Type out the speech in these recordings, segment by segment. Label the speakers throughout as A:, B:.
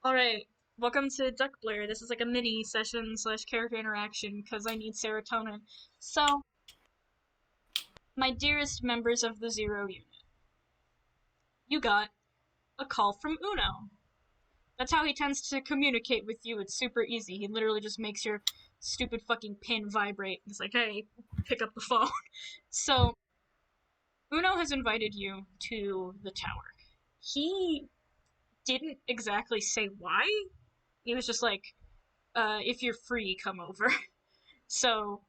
A: Alright, welcome to Duck Blur. This is like a mini session slash character interaction because I need serotonin. So, my dearest members of the Zero Unit, you got a call from Uno. That's how he tends to communicate with you. It's super easy. He literally just makes your stupid fucking pin vibrate. He's like, hey, pick up the phone. So, Uno has invited you to the tower. He didn't exactly say why. He was just like, if you're free, come over. So,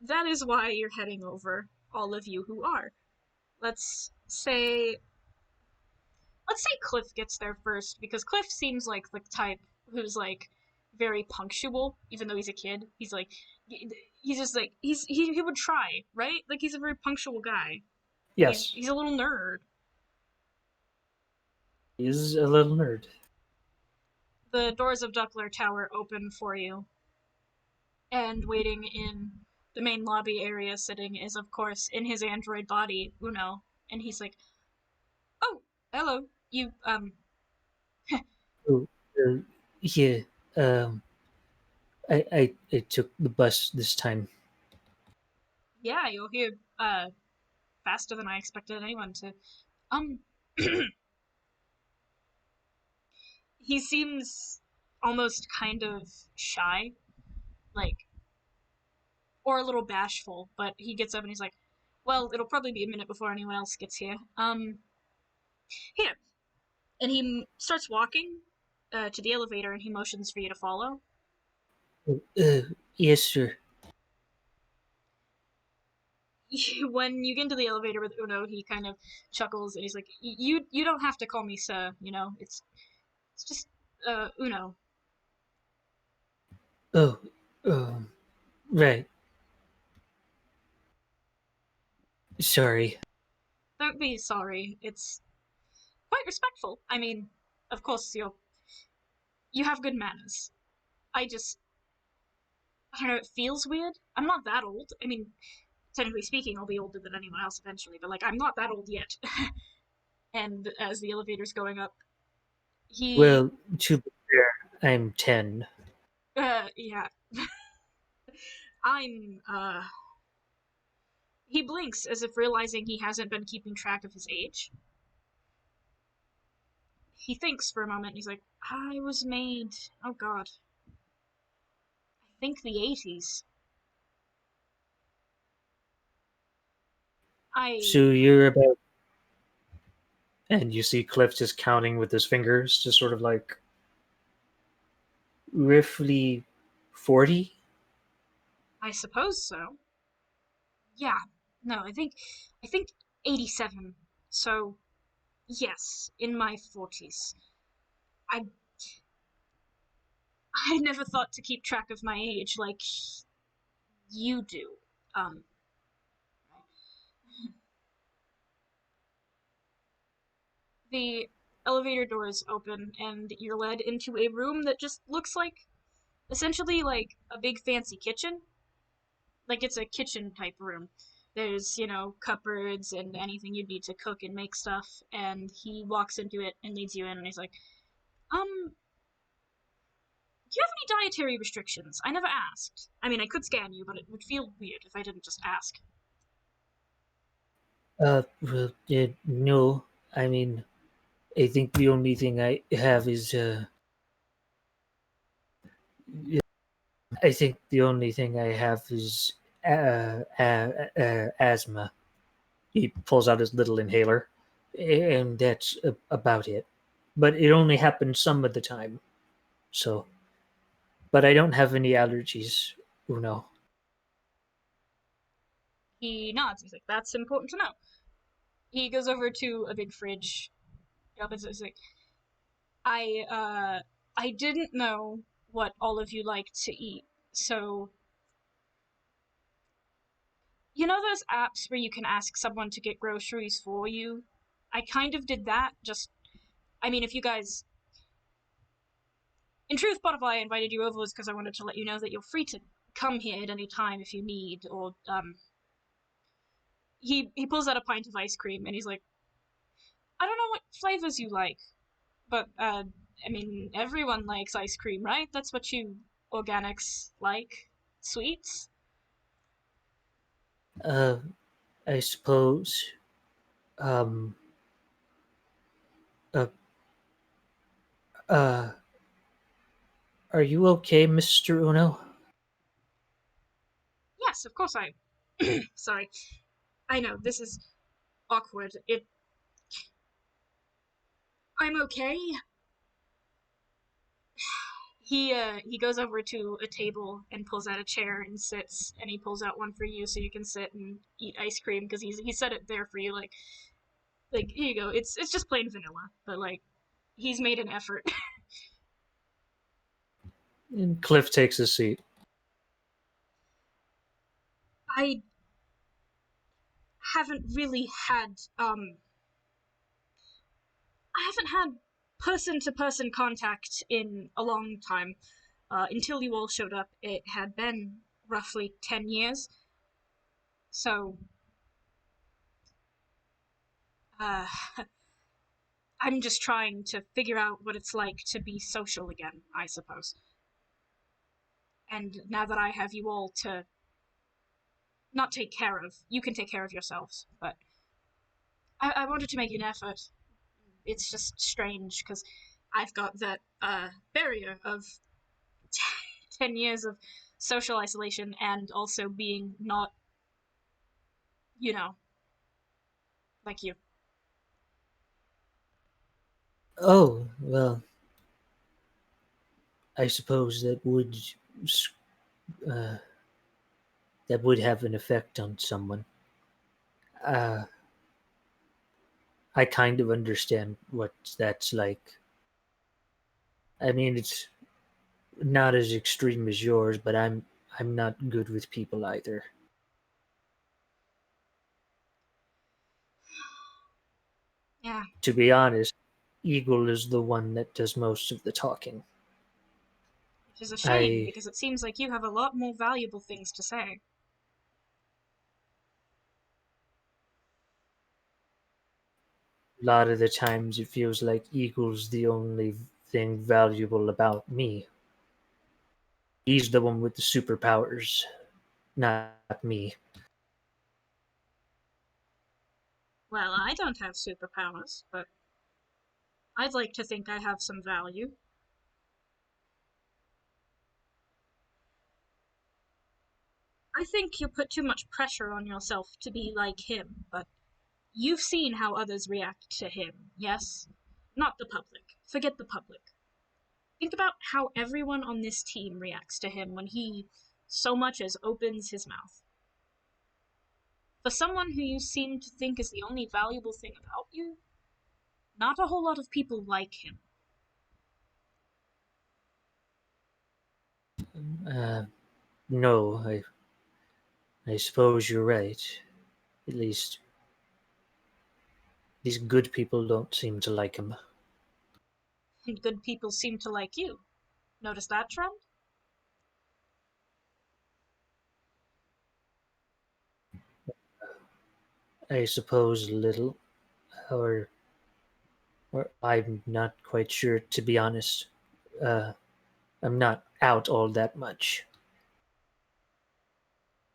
A: that is why you're heading over, all of you who are. Let's say let's say Cliff gets there first, because Cliff seems like the type who's like very punctual, even though he's a kid. He's just like he would try, right? Like he's a very punctual guy. He's
B: Yes,
A: he's a little nerd.
B: he's a little nerd.
A: The doors of Duckler Tower open for you, and waiting in the main lobby area sitting is of course in his android body, Uno, and he's like, "Oh, hello.
B: Oh, uh, yeah, um, I took the bus this time.
A: Yeah, you're here faster than I expected anyone to. Um he seems almost kind of shy, like, or a little bashful, but he gets up and he's like, "Well, it'll probably be a minute before anyone else gets here. Here." And he starts walking to the elevator and he motions for you to follow.
B: Oh, yes, sir.
A: When you get into the elevator with Uno, he kind of chuckles and he's like, "You don't have to call me sir, it's just Uno."
B: Oh, um, right. Sorry.
A: Don't be sorry. It's quite respectful. I mean, of course you have good manners. I just I don't know, it feels weird. I'm not that old. I mean, technically speaking, I'll be older than anyone else eventually, but like I'm not that old yet. And as the elevator's going up, he
B: Well, to be fair, I'm 10.
A: yeah. I'm he blinks as if realizing he hasn't been keeping track of his age. He thinks for a moment and he's like, I was made, oh god, I think the 80s. I
B: So you're about, and you see Cliff just counting with his fingers, just sort of like roughly 40?
A: I suppose so. Yeah. No, I think 87. So, yes, in my 40s. I I never thought to keep track of my age like you do. Um the elevator doors open and you're led into a room that just looks like essentially like a big fancy kitchen. Like it's a kitchen type room. There's, cupboards and anything you'd need to cook and make stuff, and he walks into it and leads you in and he's like, do you have any dietary restrictions? I never asked. I mean, I could scan you, but it would feel weird if I didn't just ask.
B: Well, no. I mean, I think the only thing I have is, I think the only thing I have is asthma. He pulls out his little inhaler, and that's about it. But it only happens some of the time. So, but I don't have any allergies. Uno.
A: He nods. He's like, that's important to know. He goes over to a big fridge. He's like, I didn't know what all of you like to eat, so you know those apps where you can ask someone to get groceries for you? I kind of did that. Just, I mean, if you guys, in truth, part of why I invited you over was because I wanted to let you know that you're free to come here at any time if you need. Or he pulls out a pint of ice cream and he's like, I don't know what flavors you like, but I mean, everyone likes ice cream, right? That's what you organics like. Sweets?
B: Uh, I suppose. Um, uh, uh, are you okay, Mr. Uno?
A: Yes, of course I. Sorry. I know, this is awkward. I'm okay. He goes over to a table and pulls out a chair and sits, and he pulls out one for you so you can sit and eat ice cream because he set it there for you. Like here you go. It's just plain vanilla, but like he's made an effort.
B: And Cliff takes a seat.
A: I haven't really had I haven't had person to person contact in a long time. Until you all showed up, it had been roughly 10 years. So, uh, I'm just trying to figure out what it's like to be social again, I suppose. And now that I have you all to not take care of, you can take care of yourselves, but I wanted to make an effort. It's just strange because I've got that barrier of 10 years of social isolation and also being not, you know, like you.
B: Oh, well, I suppose uh, that would have an effect on someone. Uh, I kind of understand what that's like. I mean, it's not as extreme as yours, but I'm not good with people either.
A: Yeah,
B: To be honest, Eagle is the one that does most of the talking.
A: which is a shame
B: I
A: because it seems like you have a lot more valuable things to say.
B: A lot of the times it feels like Eagle's the only thing valuable about me. He's the one with the superpowers, not me.
A: Well, I don't have superpowers, but I'd like to think I have some value. I think you put too much pressure on yourself to be like him, but you've seen how others react to him, yes? Not the public. Forget the public. Think about how everyone on this team reacts to him when he so much as opens his mouth. For someone who you seem to think is the only valuable thing about you, not a whole lot of people like him.
B: Uh, no, I suppose you're right. At least these good people don't seem to like him.
A: And good people seem to like you. Notice that trend?
B: I suppose a little, or I'm not quite sure to be honest. Uh, I'm not out all that much.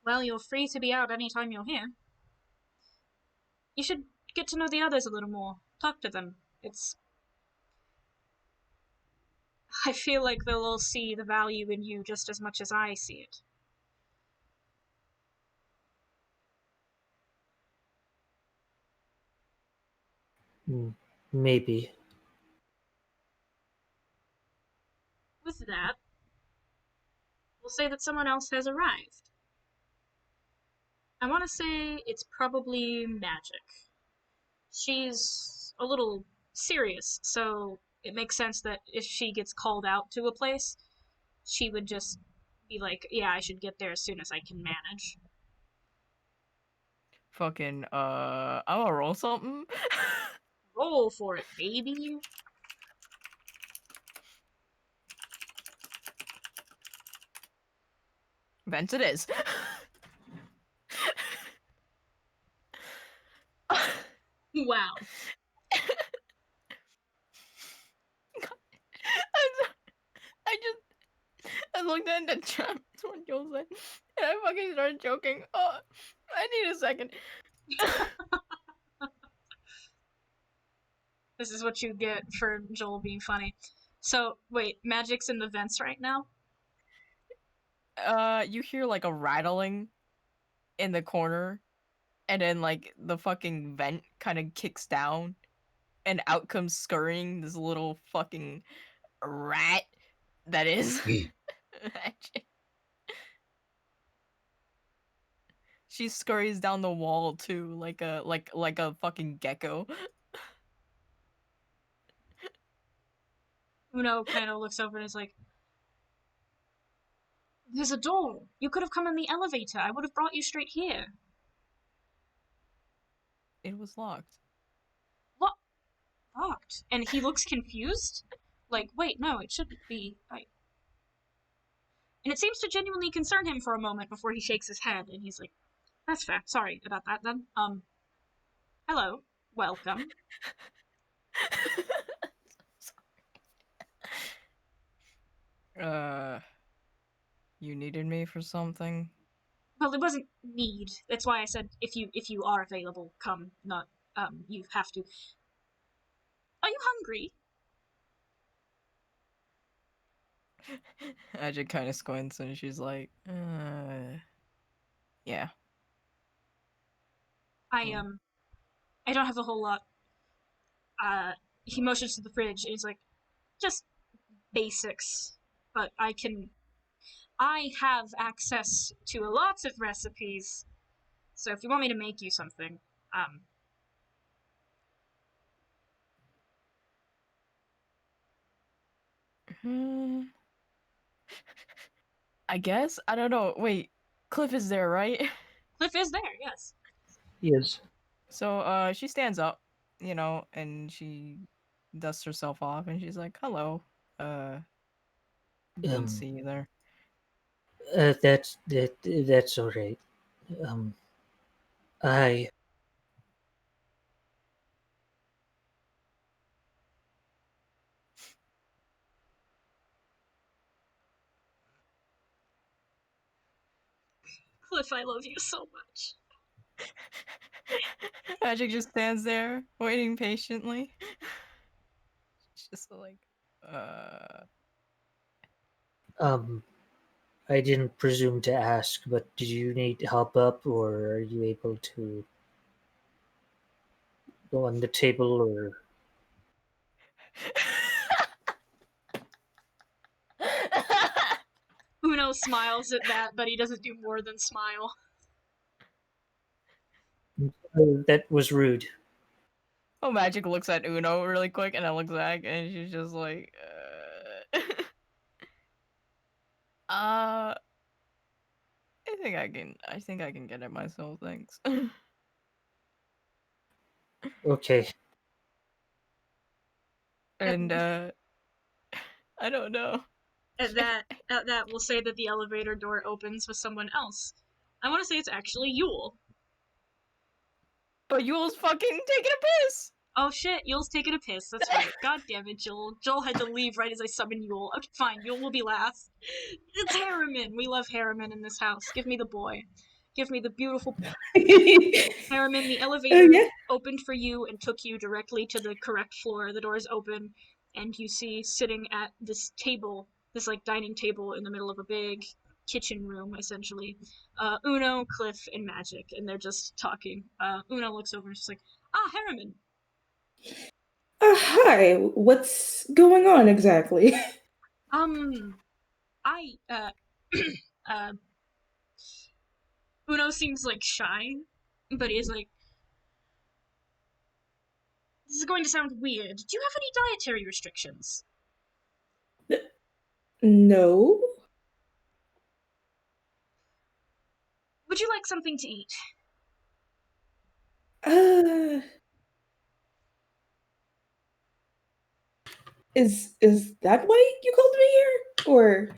A: Well, you're free to be out anytime you're here. You should get to know the others a little more. Talk to them. It's. I feel like they'll all see the value in you just as much as I see it.
B: Mm, maybe.
A: With that, we'll say that someone else has arrived. I want to say it's probably Magic. She's a little serious, so it makes sense that if she gets called out to a place, she would just be like, yeah, I should get there as soon as I can manage.
C: Fucking, I'm gonna roll something.
A: Roll for it, baby.
C: Vents it is.
A: Wow.
C: looked at the chat. That's what Joel said. And I fucking started joking. Oh, I need a second.
A: This is what you get for Joel being funny. So, wait, Magic's in the vents right now?
C: You hear like a rattling in the corner, and then like the fucking vent kind of kicks down, and out comes scurrying this little fucking rat that is Magic. She scurries down the wall too, like a fucking gecko.
A: Uno kind of looks over and is like, "There's a door. You could have come in the elevator. I would have brought you straight here."
C: It was locked.
A: What? Locked. And he looks confused. Like, wait, no, it shouldn't be. And it seems to genuinely concern him for a moment before he shakes his head, and he's like, "That's fair. Sorry about that then. Hello. Welcome."
C: You needed me for something?
A: Well, it wasn't need. That's why I said if you are available, come. Not you have to. Are you hungry?
C: Magic kind of squints and she's like, yeah.
A: I don't have a whole lot. He motions to the fridge and he's like, just basics, but I have access to lots of recipes. So if you want me to make you something,
C: I guess? I don't know. Wait, Cliff is there, right?
A: Cliff is there, yes.
B: Yes.
C: So, she stands up, and she dusts herself off and she's like, hello. Didn't see you there.
B: That's all right. I
A: Cliff, I love you so much.
C: Magic just stands there, waiting patiently. Just like,
B: I didn't presume to ask, but did you need help up, or are you able to go on the table, or
A: Uno smiles at that, but he doesn't do more than smile.
B: that was rude.
C: Oh, Magic looks at Uno really quick, and I look back, and she's just like, I think I can get it myself, thanks.
B: Okay.
C: And, I don't know.
A: At that, we'll say that the elevator door opens with someone else. I want to say it's actually Yule.
C: But Yule's fucking taking a piss!
A: Oh shit, Yule's taking a piss. That's right. God damn it, Joel. Joel had to leave right as I summoned Yule. Okay, fine. Yule will be last. It's Harriman. We love Harriman in this house. Give me the boy. Give me the beautiful boy. Harriman, the elevator opened for you and took you directly to the correct floor. The doors open, and you see sitting at this table, this like dining table in the middle of a big kitchen room, essentially, Uno, Cliff, and Magic, and they're just talking. Uno looks over and she's like, "Ah, Harriman."
D: Hi, what's going on exactly?
A: I, Uno seems like shy, but he's like, "This is going to sound weird. Do you have any dietary restrictions?"
D: No.
A: "Would you like something to eat?"
D: Is that why you called me here? Or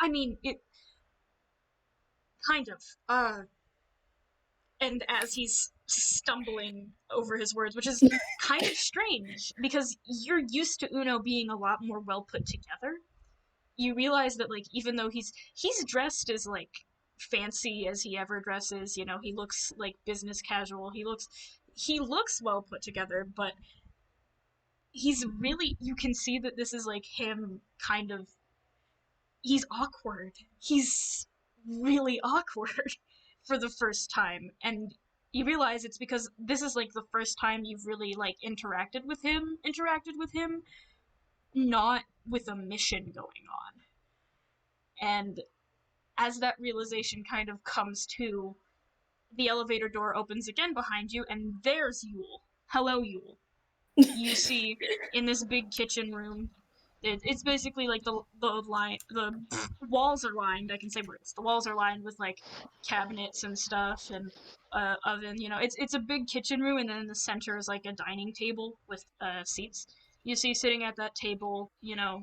A: I mean, it kind of. And as he's stumbling over his words, which is kind of strange because you're used to Uno being a lot more well put together. you realize that, like, even though he's dressed as, like, fancy as he ever dresses, you know, he looks like business casual, he looks well put together, but he's really, you can see that this is like him kind of, he's awkward. He's really awkward for the first time, and you realize it's because this is like the first time you've really like interacted with him, not with a mission going on. And as that realization kind of comes to, the elevator door opens again behind you, and there's Yule. Hello, Yule. You see, in this big kitchen room, it's basically like the walls are lined. I can say words. The walls are lined with like cabinets and stuff and oven. You know, it's a big kitchen room, and then in the center is like a dining table with seats. You see, sitting at that table, you know,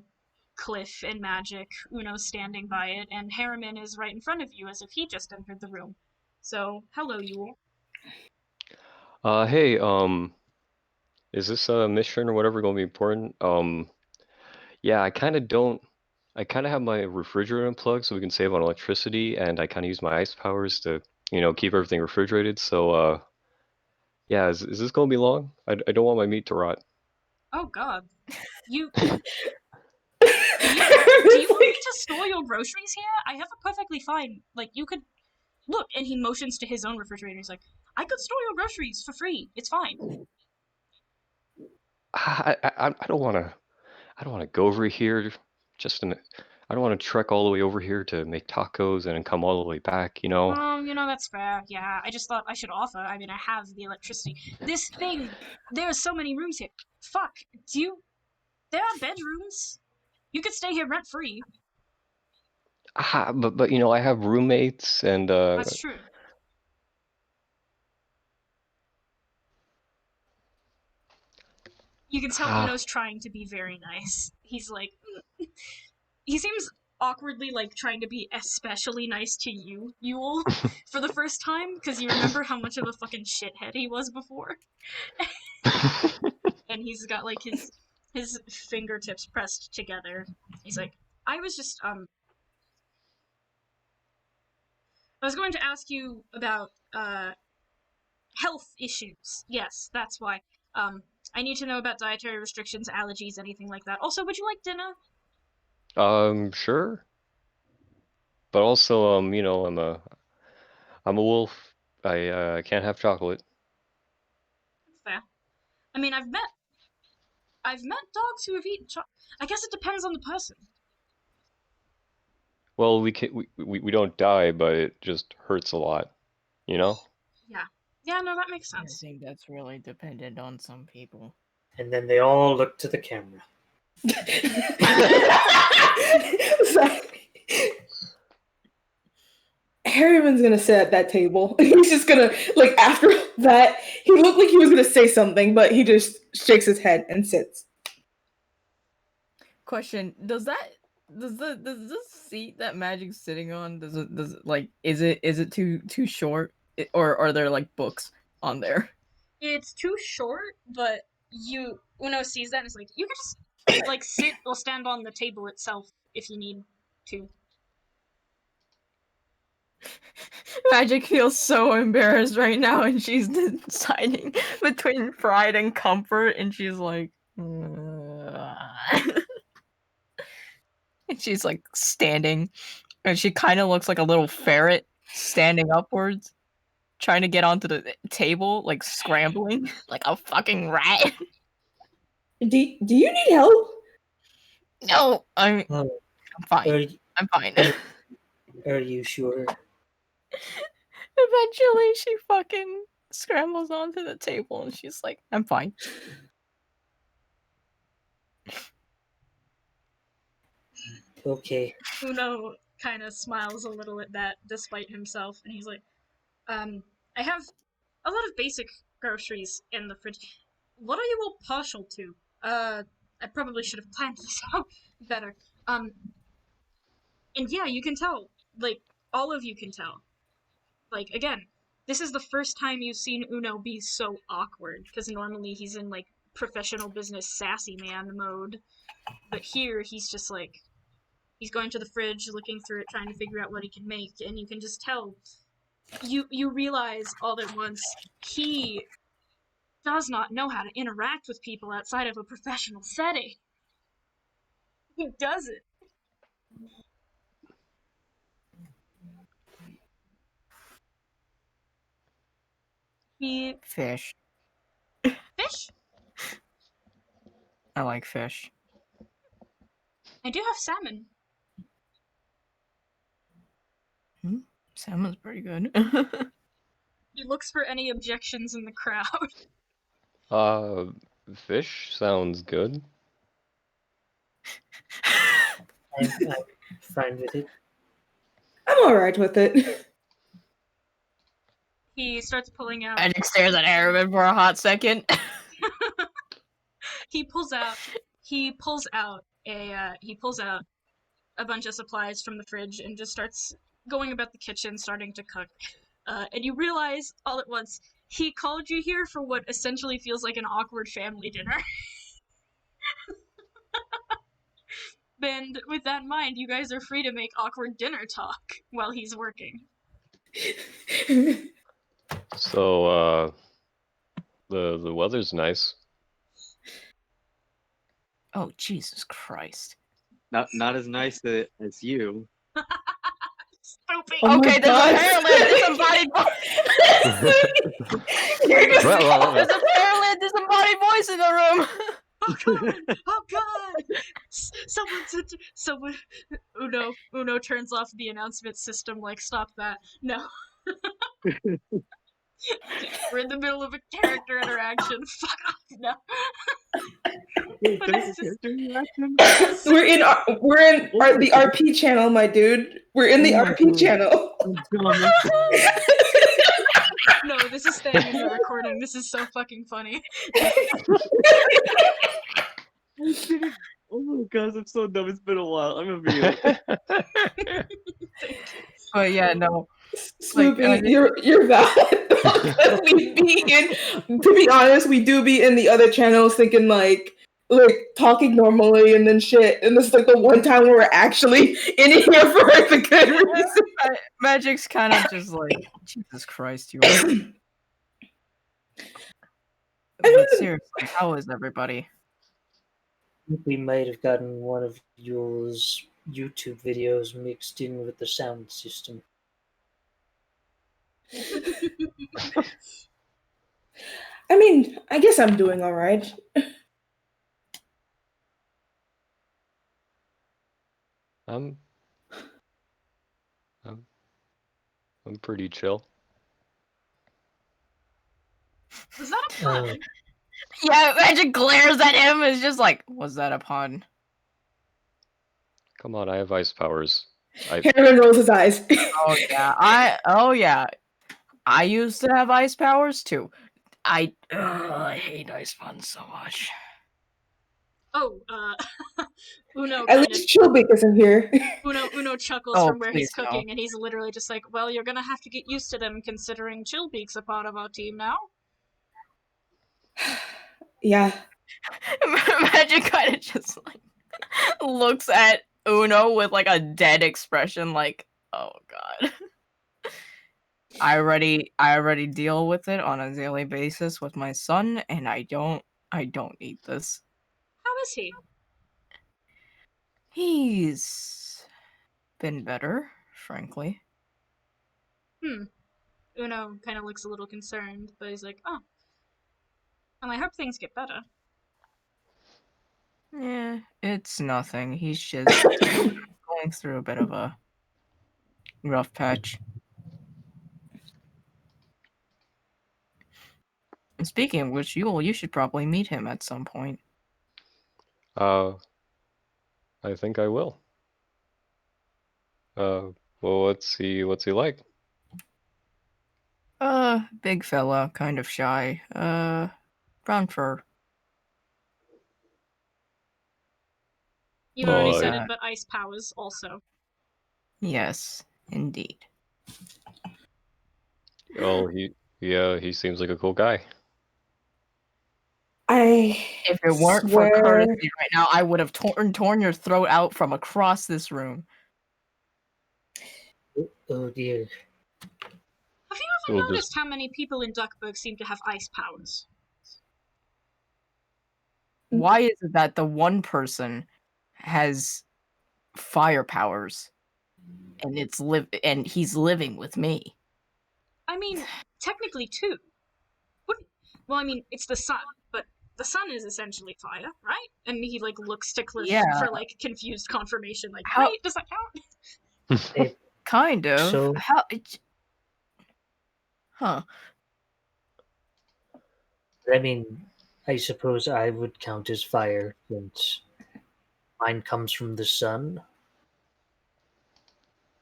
A: Cliff and Magic, Uno standing by it, and Harriman is right in front of you as if he just entered the room. So, hello, Yule.
E: Hey, is this a mission or whatever gonna be important? Yeah, I kind of have my refrigerator unplugged so we can save on electricity, and I kind of use my ice powers to, keep everything refrigerated. So, yeah, is this gonna be long? I don't want my meat to rot.
A: Oh God, you do you want me to store your groceries here? I have a perfectly fine, like, you could, look, and he motions to his own refrigerator. He's like, I could store your groceries for free. It's fine.
E: I don't want to go over here just in, I don't want to trek all the way over here to make tacos and then come all the way back, you know?
A: You know, that's fair. Yeah, I just thought I should offer. I mean, I have the electricity. This thing, there are so many rooms here. Fuck, there are bedrooms. You could stay here rent free.
E: But I have roommates and
A: That's true. You can tell Uno's trying to be very nice. He's like, he seems awkwardly like trying to be especially nice to you, Yule, for the first time, because you remember how much of a fucking shithead he was before. And he's got like his fingertips pressed together. He's like, I was going to ask you about health issues. Yes, that's why. I need to know about dietary restrictions, allergies, anything like that. Also, would you like dinner?
E: Sure. But also, I'm a wolf. I can't have chocolate.
A: Fair. I mean, I've met dogs who have eaten chocolate. I guess it depends on the person.
E: Well, we don't die, but it just hurts a lot, you know?
A: Yeah. Yeah, no, that makes
C: I
A: sense.
C: think that's really dependent on some people.
B: And then they all look to the camera.
D: Harriman's gonna sit at that table. He's just gonna, like, after that, he looked like he was gonna say something, but he just shakes his head and sits.
C: Question: does this seat that Magic's sitting on, does it like, is it too short, or are there like books on there?
A: It's too short, but Uno sees that and is like, you can just like sit or stand on the table itself if you need to.
C: Magic feels so embarrassed right now, and she's deciding between pride and comfort, and she's like, and she's like standing, and she kind of looks like a little ferret standing upwards, trying to get onto the table, like scrambling, like a fucking rat.
D: Do you need help?
C: No, I'm fine. I'm fine.
B: Are you sure?
C: Eventually, she fucking scrambles onto the table, and she's like, I'm fine.
B: Okay.
A: Uno kind of smiles a little at that, despite himself, and he's like, I have a lot of basic groceries in the fridge. What are you all partial to? I probably should have planned this out better. And yeah, you can tell. Like, all of you can tell. Like, again, this is the first time you've seen Uno be so awkward, because normally he's in, like, professional business sassy man mode. But here, he's just like, He's going to the fridge, looking through it, trying to figure out what he can make, and you can just tell. You realize all at once he does not know how to interact with people outside of a professional setting. He doesn't. He
C: Fish.
A: fish?
C: I like fish.
A: I do have salmon.
C: Salmon's pretty good.
A: He looks for any objections in the crowd.
E: Fish sounds good.
B: I'm fine with it.
D: I'm alright with it.
A: He starts pulling out.
C: Magic stares at Aramin for a hot second.
A: He pulls out a bunch of supplies from the fridge and just starts going about the kitchen, starting to cook. And you realize all at once he called you here for what essentially feels like an awkward family dinner. And with that in mind, you guys are free to make awkward dinner talk while he's working.
E: So, the weather's nice.
C: Oh, Jesus Christ.
F: Not as nice as you.
A: Stupid.
D: Oh my
C: Okay, there's
D: God.
C: apparently a disembodied There's apparently a disembodied voice in the room.
A: Oh god! Oh god! Someone. Uno turns off the announcement system. Like, stop that. No. We're in the middle of a character interaction. Fuck off. No.
F: Wait,
A: But
F: there's
A: it's
F: a
A: just-
F: character interaction?
D: the RP channel, my dude. We're in the
F: Oh my
D: RP
F: God.
D: channel.
F: I'm dumb.
A: No, this is staying in the recording. This is so fucking funny.
F: Oh my gosh, I'm so dumb. It's been a while. I'm gonna be
C: But yeah, no.
D: Sloopy, you're valid. To be honest, we do be in the other channels thinking like talking normally and then shit. And this is like the one time where we're actually in here for like a good reason.
C: Magic's kind of just like, Jesus Christ, you. But seriously, how is everybody?
B: We might have gotten one of yours YouTube videos mixed in with the sound system.
D: I mean, I guess I'm doing all right.
E: I'm pretty chill.
A: Was that a pun?
C: Yeah, Magic glares at him. Is just like, was that a pun?
E: Come on, I have ice powers.
D: Harriman rolls his eyes.
C: Oh yeah. I used to have ice powers too. I hate ice puns so much.
A: Oh, Uno
D: At
A: kind of
D: least Chillbeak isn't here.
A: Uno chuckles
C: Oh,
A: from where he's
C: please, no.
A: cooking, and he's literally just like, "Well, you're gonna have to get used to them, considering Chillbeak's a part of our team now."
D: Yeah.
C: Magic kind of just like looks at Uno with like a dead expression, like, oh god. I already deal with it on a daily basis with my son, and I don't need this.
A: How is he?
C: He's been better, frankly.
A: Uno kind of looks a little concerned, but he's like, "Oh, well, I hope things get better."
C: Yeah, it's nothing. He's just going through a bit of a rough patch. And speaking of which, you should probably meet him at some point.
E: I think I will. Well, what's he like?
C: Big fella, kind of shy. Brown fur.
A: You already said
C: yeah.
A: it, but ice powers also.
C: Yes, indeed.
E: Oh, he seems like a cool guy.
D: I
C: If it weren't for
D: swear.
C: courtesy right now, I would have torn your throat out from across this room.
B: Oh dear.
A: Have you ever
E: We'll
A: noticed
E: just
A: how many people in Duckburg seem to have ice powers?
C: Why is it that the one person has fire powers and he's living with me?
A: I mean, technically two. Well, I mean, it's the sun, but the sun is essentially fire, right? And he like looks to Cliff
C: Yeah.
A: for like confused confirmation. Like,
C: How-
A: wait, does that count?
B: Eh,
C: Kind of.
B: So-
C: How? Huh.
B: I mean, I suppose I would count as fire since mine comes from the sun,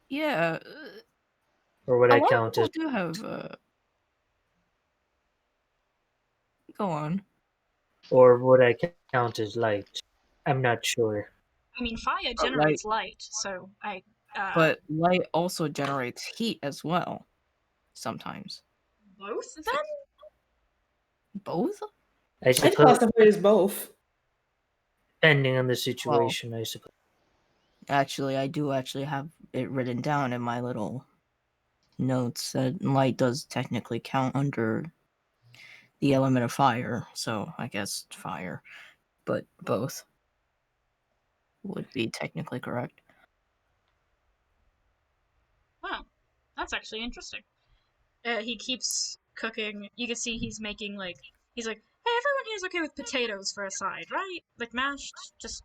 C: Yeah.
B: or would
C: A
B: I
C: lot of
B: count
C: people
B: as,
C: do have. Go on.
B: or would I count as light? I'm not sure.
A: I mean, fire
C: Light.
A: generates light, so I.
C: But light also generates heat as well. Sometimes.
A: Both then?
C: Both?
B: I
D: I'd
B: suppose,
D: classify it as both.
B: depending on the situation, I suppose.
C: Actually, I do actually have it written down in my little notes that light does technically count under the element of fire, so I guess fire. But both would be technically correct.
A: Wow, that's actually interesting. He keeps cooking. You can see he's making like he's like, hey, everyone here's okay with potatoes for a side, right? Like mashed, just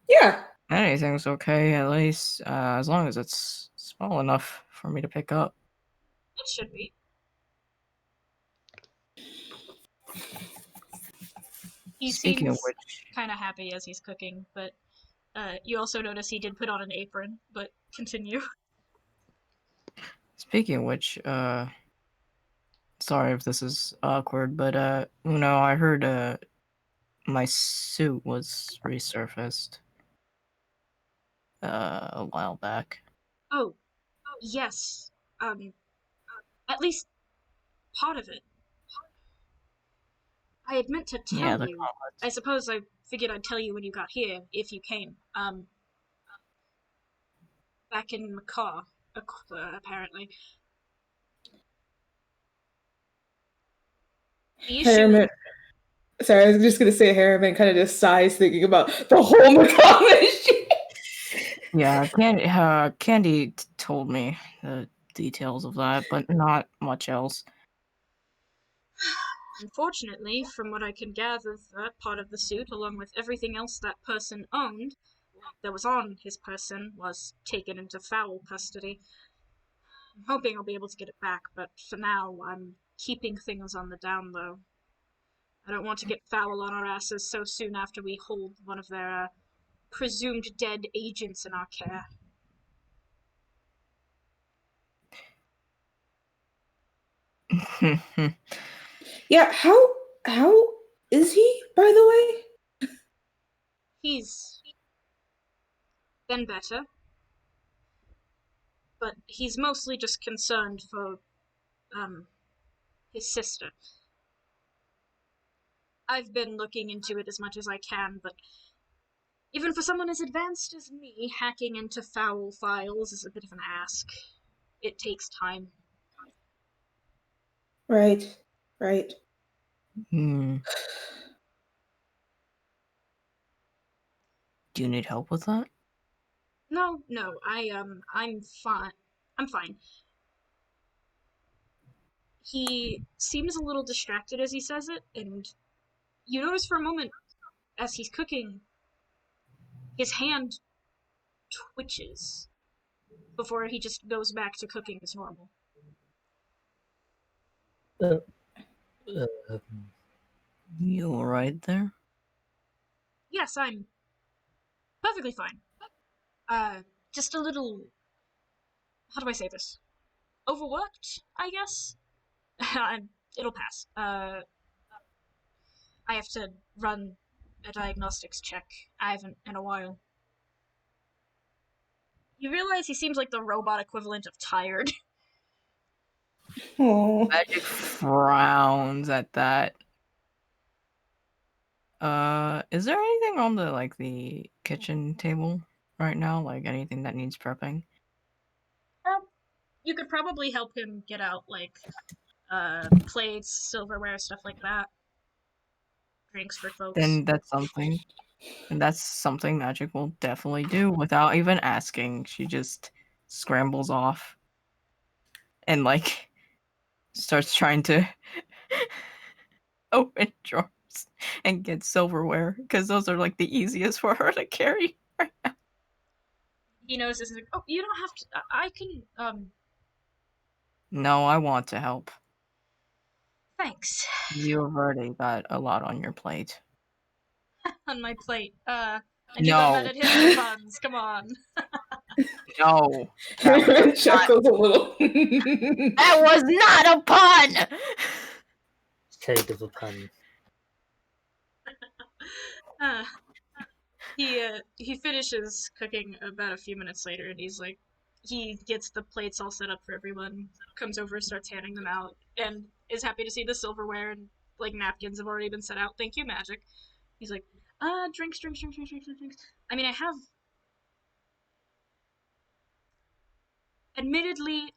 D: Yeah.
C: Anything's okay, at least, as long as it's small enough for me to pick up.
A: it should be. He
C: Speaking of
A: seems
C: which,
A: kind of happy as he's cooking, but you also notice he did put on an apron. But continue.
C: sorry if this is awkward, but Uno, I heard my suit was resurfaced a while back.
A: Oh, yes. At least part of it. I had meant to
C: Yeah,
A: tell
C: the
A: you. I suppose I figured I'd tell you when you got here, if you came. Back in Macaw, apparently. The issue.
D: Harriman. Sorry, I was just gonna say Harriman kind of just sighs thinking about the whole Macau
C: Yeah, Candy told me the details of that, but not much else.
A: Unfortunately, from what I can gather, that part of the suit, along with everything else that person owned, that was on his person, was taken into foul custody. I'm hoping I'll be able to get it back, but for now, I'm keeping things on the down low. I don't want to get foul on our asses so soon after we hold one of their presumed dead agents in our care.
D: Yeah, how is he, by the way?
A: He's been better, but he's mostly just concerned for, his sister. I've been looking into it as much as I can, but even for someone as advanced as me, hacking into foul files is a bit of an ask. It takes time.
D: Right.
C: Hmm. Do you need help with that?
A: No, I'm fine. I'm fine. He seems a little distracted as he says it, and you notice for a moment, as he's cooking, his hand twitches before he just goes back to cooking as normal.
B: Uh,
C: You alright there?
A: Yes, I'm perfectly fine. Just a little. How do I say this? Overworked, I guess? It'll pass. I have to run a diagnostics check. I haven't in a while. You realize he seems like the robot equivalent of tired.
D: Oh.
C: Magic frowns at that. Is there anything on the kitchen table right now? Like anything that needs prepping?
A: You could probably help him get out, like, plates, silverware, stuff like that. Drinks for folks.
C: Then that's something. And that's something Magic will definitely do without even asking. She just scrambles off and like starts trying to open drawers and get silverware because those are like the easiest for her to carry.
A: He knows this is like, oh, you don't have to. I can.
C: No, I want to help.
A: Thanks.
C: You've already got a lot on your plate.
A: On my plate. And
C: No.
A: you got mad at his puns. Come on.
C: No.
D: Harriman chuckles a little.
C: That was not a pun!
B: It's kind of a pun.
A: He finishes cooking about a few minutes later, and he's like, he gets the plates all set up for everyone, comes over, starts handing them out, and is happy to see the silverware and like napkins have already been set out. Thank you, Magic. He's like, drinks. I mean, I have. Admittedly,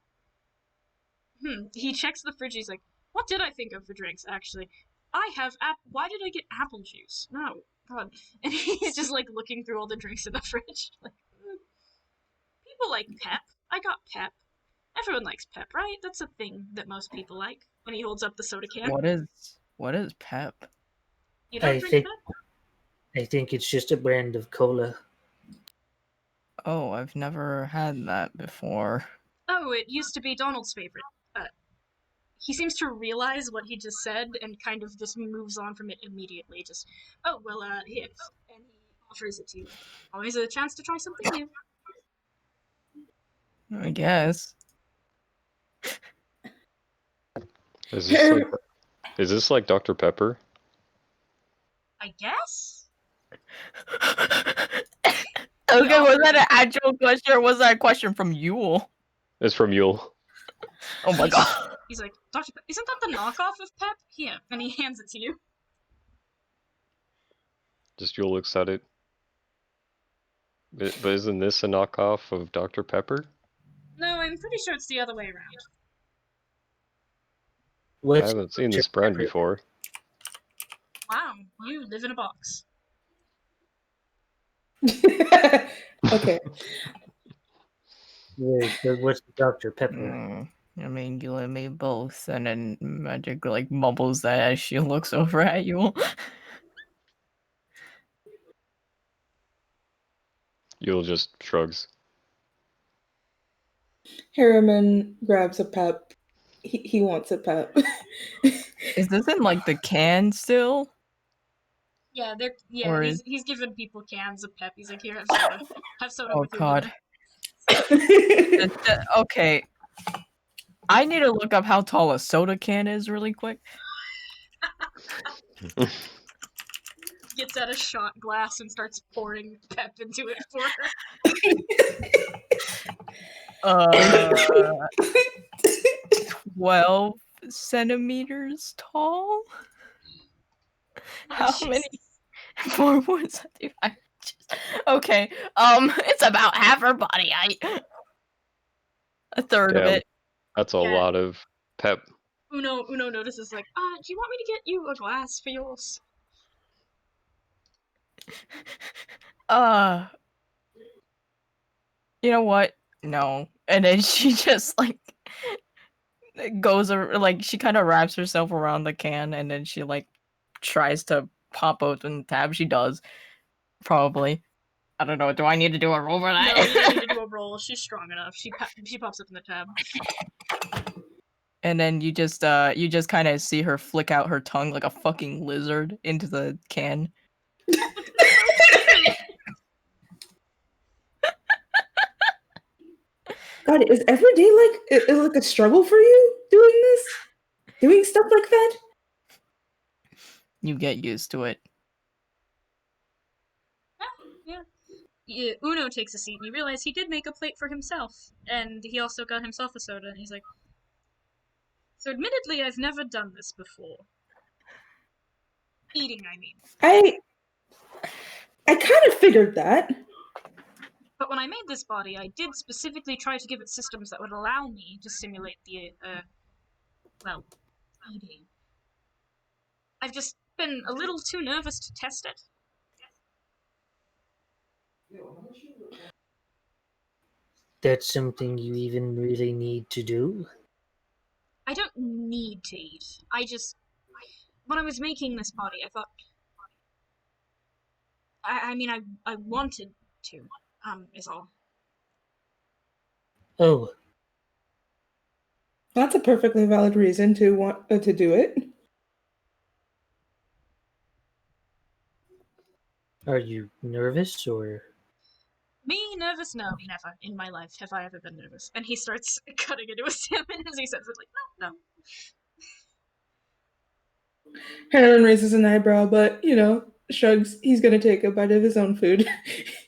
A: he checks the fridge. He's like, what did I think of for drinks? Actually, I have why did I get apple juice? No. God. And he's just like looking through all the drinks in the fridge. Like, people like pep. I got pep. Everyone likes pep, right? That's a thing that most people like. And he holds up the soda can.
C: What is pep?
A: You don't drink pep?
B: I think it's just a brand of cola.
C: Oh, I've never had that before.
A: Oh, it used to be Donald's favorite. He seems to realize what he just said and kind of just moves on from it immediately. Just, oh, well, here. And he offers it to you. Always a chance to try something new.
C: I guess.
E: Is this like Dr. Pepper?
A: I guess?
C: Okay, was that an actual question or was that a question from Yule?
E: It's from Yule.
C: Oh my god.
A: He's like, Dr. Pep, isn't that the knockoff of Pep? Here. And he hands it to you.
E: Just Yule looks at it. But isn't this a knockoff of Dr. Pepper?
A: No, I'm pretty sure it's the other way around.
E: I haven't seen this brand before.
A: Wow, you live in a box.
D: Okay.
B: What's the Dr. Pepper?
C: I mean, you and me both, and then Magic like mumbles that as she looks over at you.
E: Yule just shrugs.
D: Harriman grabs a pep. He wants a pep.
C: Is this in like the can still?
A: Yeah,
C: Or
A: he's giving people cans of Pep. He's like, here, have soda. Have soda
C: Oh
A: with your
C: god.
A: dinner.
C: Okay. I need to look up how tall a soda can is really quick.
A: Gets out a shot glass and starts pouring Pep into it for her.
C: 12 centimeters tall? How many? 4.75 inches. Okay, it's about half her body height. A third of
E: Damn.
C: it.
E: That's a lot of pep.
A: Uno notices like, do you want me to get you a glass for yours?
C: You know what? No. And then she just like goes like she kind of wraps herself around the can and then she like tries to pop open the tab. She does. Probably. I don't know. Do I need to do a roll for that?
A: No, you don't need to do a roll. She's strong enough. She pops up in the tab.
C: And then you just kind of see her flick out her tongue like a fucking lizard into the can.
D: God, is every day like a struggle for you doing stuff like that?
C: You get used to it.
A: Yeah, Uno takes a seat and you realize he did make a plate for himself, and he also got himself a soda, and he's like, so admittedly I've never done this before. Eating, I mean.
D: I kind of figured that.
A: But when I made this body, I did specifically try to give it systems that would allow me to simulate the, well, eating. I've just been a little too nervous to test it.
B: That's something you even really need to do?
A: I don't need to eat. When I was making this body, I thought, I wanted to, is all.
B: Oh,
D: That's a perfectly valid reason to want to do it.
B: are you nervous or?
A: Me nervous? No, never in my life have I ever been nervous. And he starts cutting into a salmon as he says it, like, no.
D: Heron raises an eyebrow, but shrugs. He's gonna take a bite of his own food.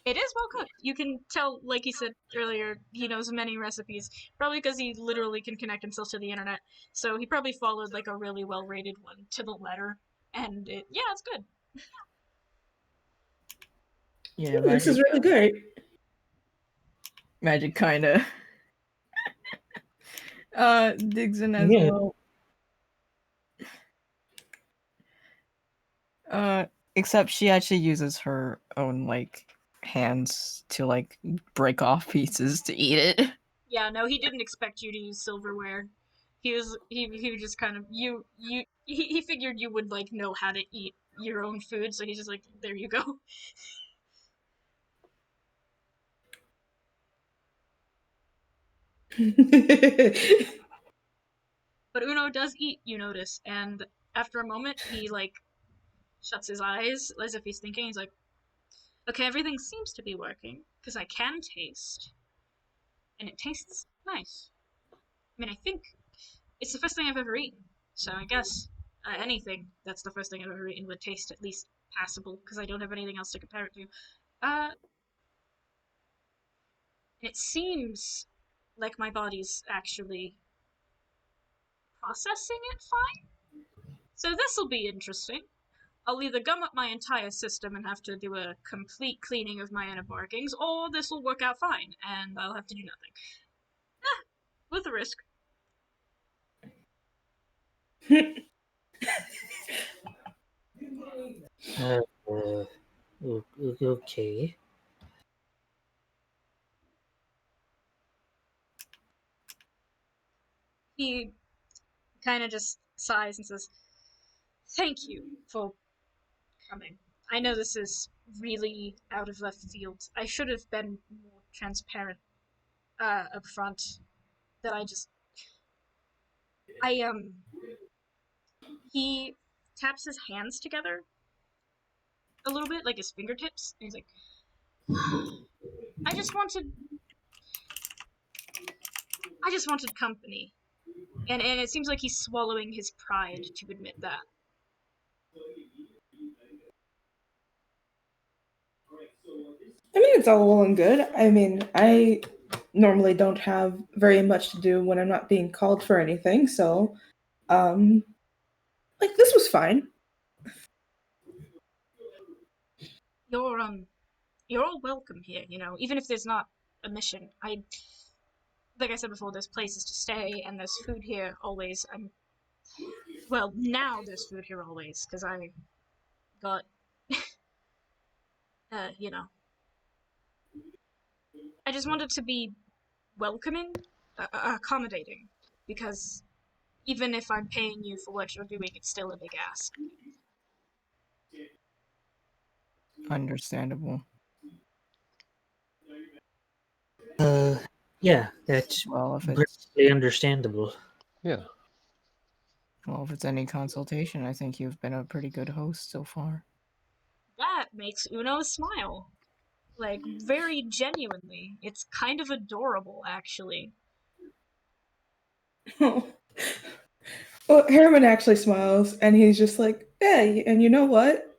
A: It is well cooked. You can tell, like he said earlier, he knows many recipes. Probably because he literally can connect himself to the internet. So he probably followed like a really well rated one to the letter. And it's good.
C: Yeah,
D: This is really great.
C: Magic kind of digs in as
B: Yeah.
C: well. Except she actually uses her own like hands to like break off pieces to eat it.
A: Yeah, no, he didn't expect you to use silverware. He was just kind of he figured you would like know how to eat your own food, so he's just like, there you go. But Uno does eat, you notice, and after a moment he like shuts his eyes as if he's thinking. He's like, okay, everything seems to be working because I can taste, and it tastes nice. I mean, I think it's the first thing I've ever eaten, so I guess anything that's the first thing I've ever eaten would taste at least passable because I don't have anything else to compare it to. It seems like my body's actually processing it fine. So this'll be interesting. I'll either gum up my entire system and have to do a complete cleaning of my inner workings, or this'll work out fine, and I'll have to do nothing. With a risk.
B: Okay.
A: He kind of just sighs and says, thank you for coming. I know this is really out of left field. I should have been more transparent up front. That he taps his hands together a little bit, like his fingertips, and he's like, I just wanted company. And it seems like he's swallowing his pride to admit that.
D: I mean, it's all well and good. I mean, I normally don't have very much to do when I'm not being called for anything, so, like, this was fine.
A: You're all welcome here, even if there's not a mission. Like I said before, there's places to stay, and there's food here always. Well, now there's food here always, because I got, I just wanted to be welcoming, accommodating, because even if I'm paying you for what you're doing, it's still a big ask.
C: Understandable.
B: Yeah, that's
C: Well, if it's
B: perfectly understandable.
E: Yeah.
C: well, if it's any consultation, I think you've been a pretty good host so far.
A: That makes Uno smile. Like, very genuinely. It's kind of adorable, actually.
D: Well, Harriman actually smiles, and he's just like, "Hey, and you know what?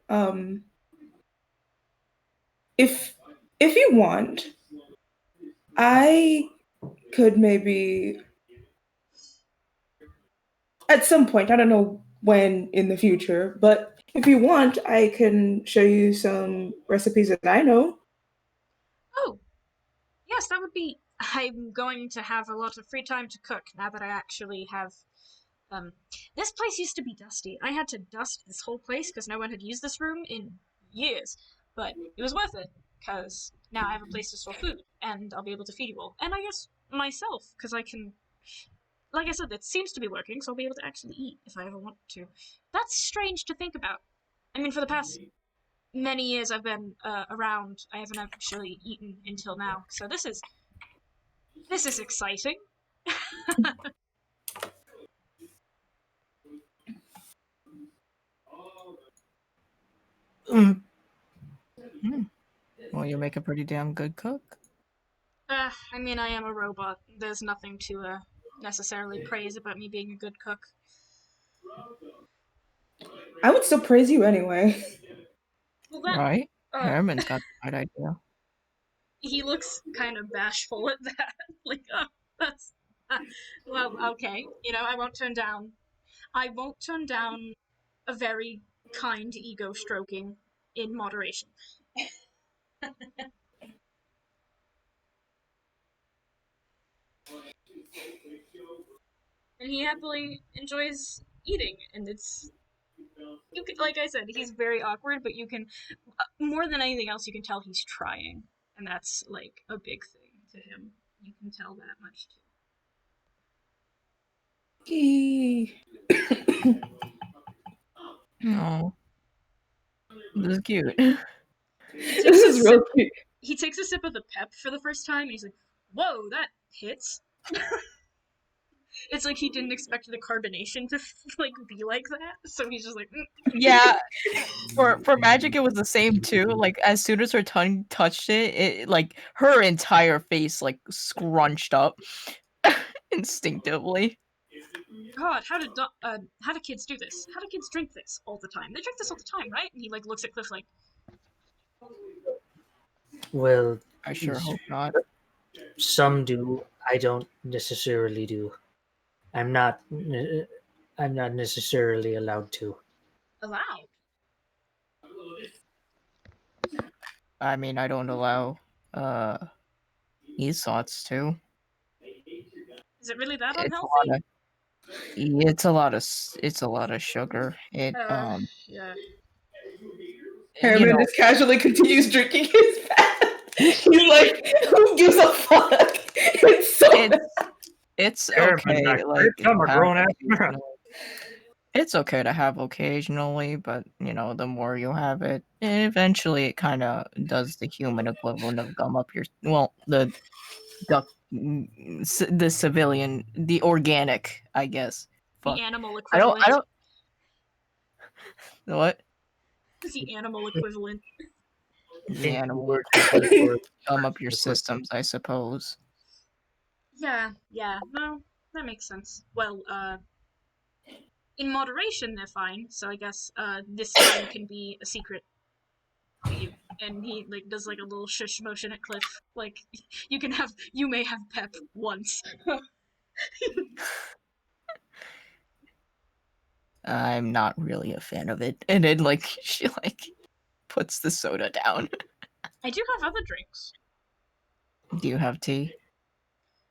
D: If you want, I could maybe at some point, I don't know when in the future, but If you want, I can show you some recipes that I know.
A: Oh, yes, that would be. I'm going to have a lot of free time to cook now that I actually have. This place used to be dusty. I had to dust this whole place because no one had used this room in years. But it was worth it because now I have a place to store food and I'll be able to feed you all. And I guess myself because I can. Like I said, it seems to be working, so I'll be able to actually eat if I ever want to. That's strange to think about. I mean, for the past many years I've been around, I haven't actually eaten until now. So this is exciting.
B: Mm,
C: Well, you make a pretty damn good cook.
A: I mean, I am a robot. There's nothing to necessarily praise about me being a good cook.
D: I would still praise you anyway.
A: Well, that
C: Right?
A: uh,
C: Harriman's got the right idea.
A: he looks kind of bashful at that. Like, oh, that's well, okay. You know, I won't turn down. I won't turn down a very kind ego stroking in moderation. And he happily enjoys eating, and it's you can, like I said, he's very awkward, but you can more than anything else, you can tell he's trying, and that's like a big thing to him. You can tell that much too.
D: Eee.
C: Oh, this is cute.
D: This is real cute.
A: He takes a sip of the pep for the first time, and he's like, "Whoa, that hits." It's like he didn't expect the carbonation to like be like that, so he's just like,
C: Yeah, for Magic, it was the same too. Like as soon as her tongue touched it, it like her entire face like scrunched up instinctively.
A: God, how do kids do this? How do kids drink this all the time? They drink this all the time, right? And he like looks at Cliff like,
B: well,
C: I sure hope not.
B: some do. I don't necessarily do. I'm not. I'm not necessarily allowed to.
A: allowed.
C: I mean, I don't allow thoughts to.
A: Is it really that
C: It's a
A: unhealthy?
C: lot of it's a lot of it's a lot of sugar. It
A: Yeah.
D: Harriman just casually continues drinking his bath. He's like, who gives a fuck? It's so
C: it's
B: Harriman,
C: okay. Like
B: I'm a
C: have
B: grown ass man.
C: occasional- it's okay to have occasionally, but the more you have it, eventually it kind of does the human equivalent of gum up your the duck, the civilian, the organic, I guess. Fuck.
A: The animal
C: I don't.
A: equivalent.
C: What?
A: The animal equivalent.
C: The animal
B: Word
C: equivalent gum up your systems, I suppose.
A: Yeah, no, that makes sense. Well, in moderation they're fine, so I guess, this time can be a secret to you. And he, like, does, like, a little shush motion at Cliff, like, you may have pep once.
C: I'm not really a fan of it. And then, like, she, like, puts the soda down.
A: I do have other drinks.
C: Do you have tea?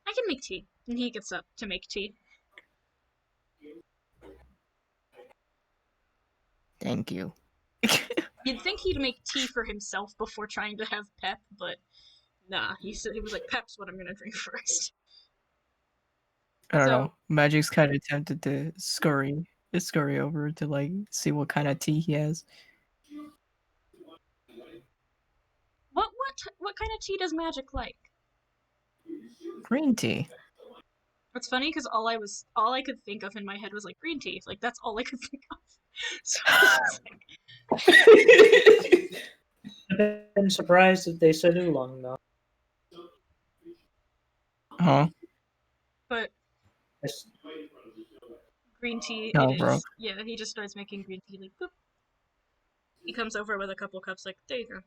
A: I can make tea. And he gets up to make tea.
C: Thank you.
A: You'd think he'd make tea for himself before trying to have pep, but nah, he was like, Pep's what I'm gonna drink first.
C: I don't
A: So-
C: know. Magic's kind of tempted to scurry over to, like, see what kind of tea he has.
A: What kind of tea does Magic like?
C: Green tea.
A: It's funny because all I could think of in my head was like green tea. Like that's all I could think of. So
B: I've been surprised that they said oolong though.
C: Huh?
A: but
B: Yes.
A: green tea.
C: No,
A: it
C: bro.
A: is. Yeah, he just starts making green tea. Like boop. He comes over with a couple cups. Like there you go.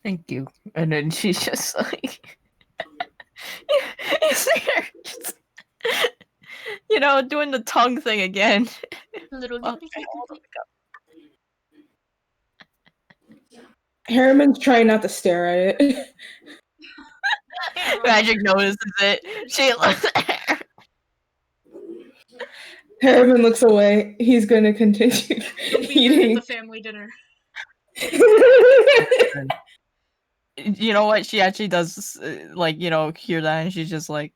C: Thank you. And then she's just like, you see her just Doing the tongue thing again.
A: Little
C: Fuck, I hold up the
D: Harriman's trying not to stare at it.
C: cup. Magic notices it. She looks at her.
D: Harriman looks away. He's gonna continue
A: Don't be rude at
D: eating.
A: the family dinner.
C: You know what? She actually does, hear that, and she's just like,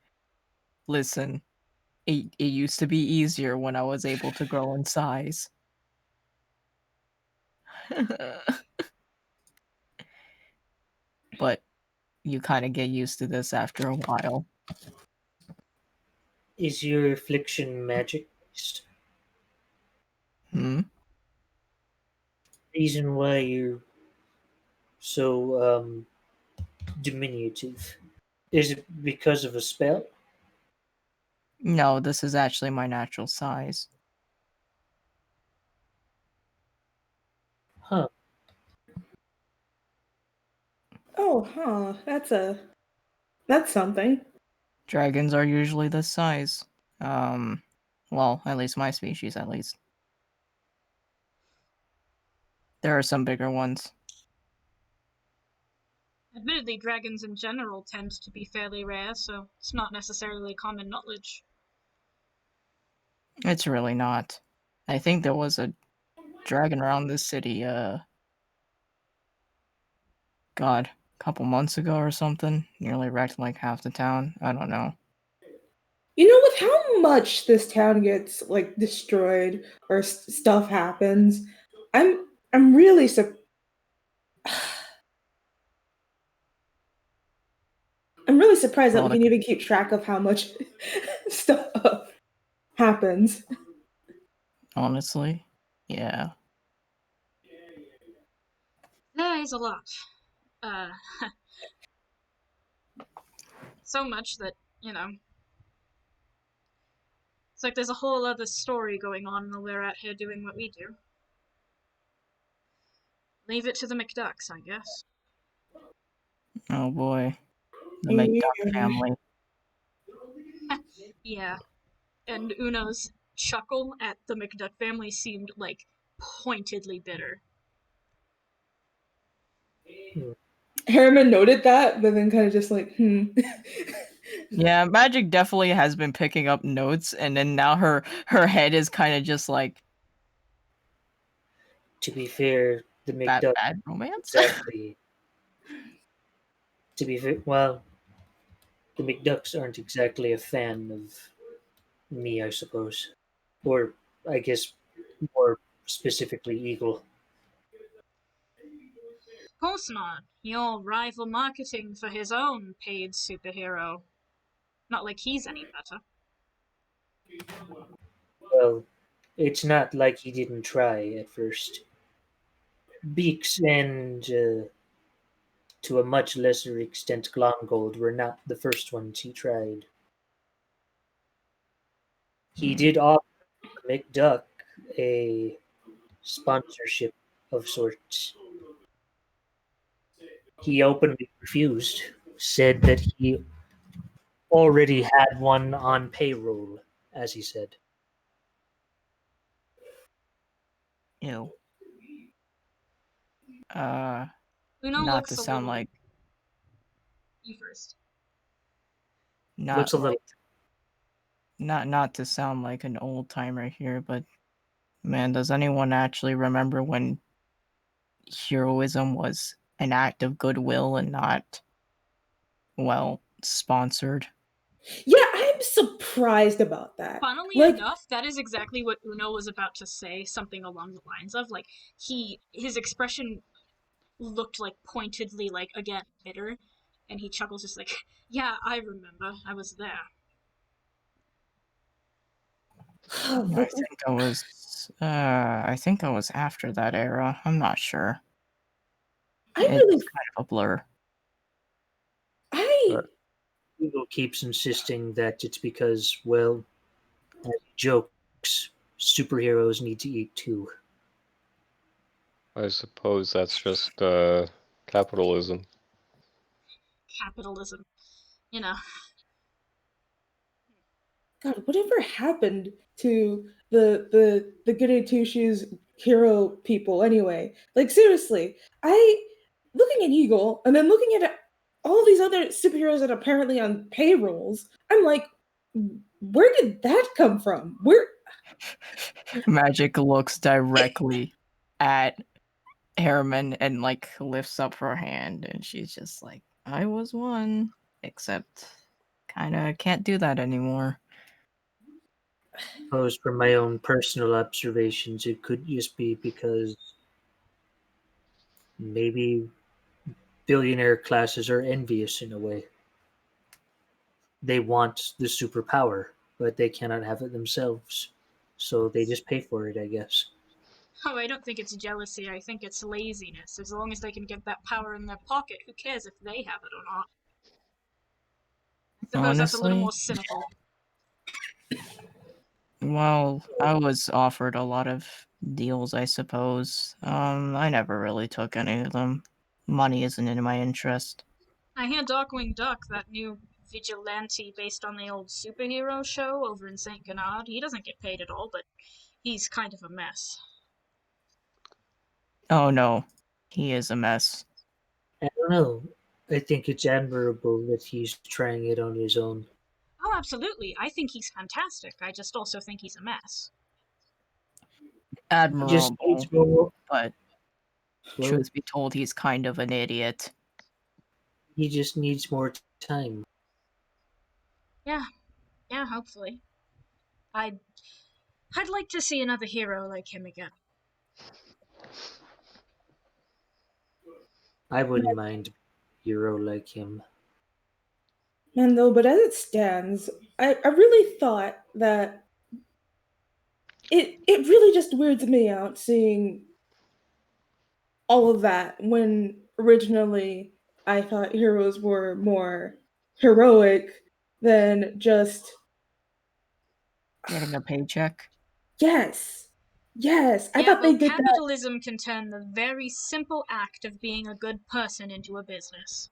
C: listen, it used to be easier when I was able to grow in size. But you kind of get used to this after a while.
B: Is your affliction magic based?
C: Hmm?
B: Reason why you're so diminutive? Is it because of a spell?
C: No, this is actually my natural size.
B: Huh.
D: Oh, that's something.
C: Dragons are usually this size. Well, at least my species, at least. There are some bigger ones.
A: Admittedly, dragons in general tend to be fairly rare, so it's not necessarily common knowledge.
C: It's really not. I think there was a dragon around this city, God, a couple months ago or something. Nearly wrecked like half the town. I don't know.
D: You know, with how much this town gets like destroyed or stuff happens, I'm really I'm really surprised that
C: Well,
D: we can even keep track of how much stuff happens.
C: honestly, yeah.
A: There is a lot. So much that, it's like there's a whole other story going on while we're out here doing what we do. Leave it to the McDucks, I guess.
C: Oh boy. The McDuck family.
A: Yeah. And Uno's chuckle at the McDuck family seemed, like, pointedly bitter.
D: Harriman noted that, but then kind of just like,
C: Yeah, Magic definitely has been picking up notes, and then now her head is kind of just like
B: To be fair, the
C: bad
B: McDuck
C: romance.
B: exactly. To be fair, well, the McDucks aren't exactly a fan of me, I suppose, or I guess more specifically, Eagle.
A: Of course not. Your rival marketing for his own paid superhero. Not like he's any better.
B: Well, it's not like he didn't try at first. Beaks and, to a much lesser extent, Glomgold were not the first ones he tried. He did offer McDuck a sponsorship of sorts. He openly refused, said that he already had one on payroll, as he said.
C: Ew.
A: Uno
C: Not
A: looks
C: to
A: a
C: sound
A: little...
C: like
A: You first.
B: Looks
C: not
B: a little.
C: not to sound like an old timer here, but man, does anyone actually remember when heroism was an act of goodwill and not, well, sponsored?
D: yeah, I'm surprised about that.
A: Funnily
D: Like,
A: enough, that is exactly what Uno was about to say, something along the lines of, like, his expression looked, like, pointedly, like, again, bitter, and he chuckles just like, yeah, I remember, I was there.
C: I think I was after that era. I'm not sure.
D: I
C: It's
D: really,
C: kind of a blur.
D: I
B: Eagle keeps insisting that it's because, well, as he jokes, superheroes need to eat too.
E: I suppose that's just capitalism.
A: Capitalism. You know.
D: God, whatever happened to the goody two shoes hero people anyway? Like seriously, I looking at Eagle and then looking at all these other superheroes that are apparently on payrolls. I'm like, where did that come from? Where?
C: Magic looks directly at Harriman and like lifts up her hand, and she's just like, I was one, except kind of can't do that anymore.
B: Suppose from my own personal observations, it could just be because maybe billionaire classes are envious in a way. They want the superpower, but they cannot have it themselves. So they just pay for it, I guess.
A: Oh, I don't think it's jealousy. I think it's laziness. As long as they can get that power in their pocket, who cares if they have it or not? I suppose that's a little
C: Honestly,
A: more cynical.
C: well, I was offered a lot of deals, I suppose. I never really took any of them. Money isn't in my interest.
A: I hear Darkwing Duck, that new vigilante based on the old superhero show over in St. Bernard, he doesn't get paid at all, but he's kind of a mess.
C: Oh no, he is a mess.
B: I don't know. I think it's admirable that he's trying it on his own.
A: Oh, absolutely. I think he's fantastic. I just also think he's a mess.
B: He just needs
C: Admirable,
B: more.
C: but
B: Well,
C: truth be told, he's kind of an idiot.
B: he just needs more time.
A: Yeah, hopefully. I'd like to see another hero like him again.
B: I wouldn't mind a hero like him.
D: Man, though, but as it stands, I really thought that it really just weirds me out seeing all of that when originally I thought heroes were more heroic than just
C: Getting a paycheck.
D: yes. Yes. I
A: Yeah,
D: thought they
A: well,
D: did that.
A: capitalism can turn the very simple act of being a good person into a business.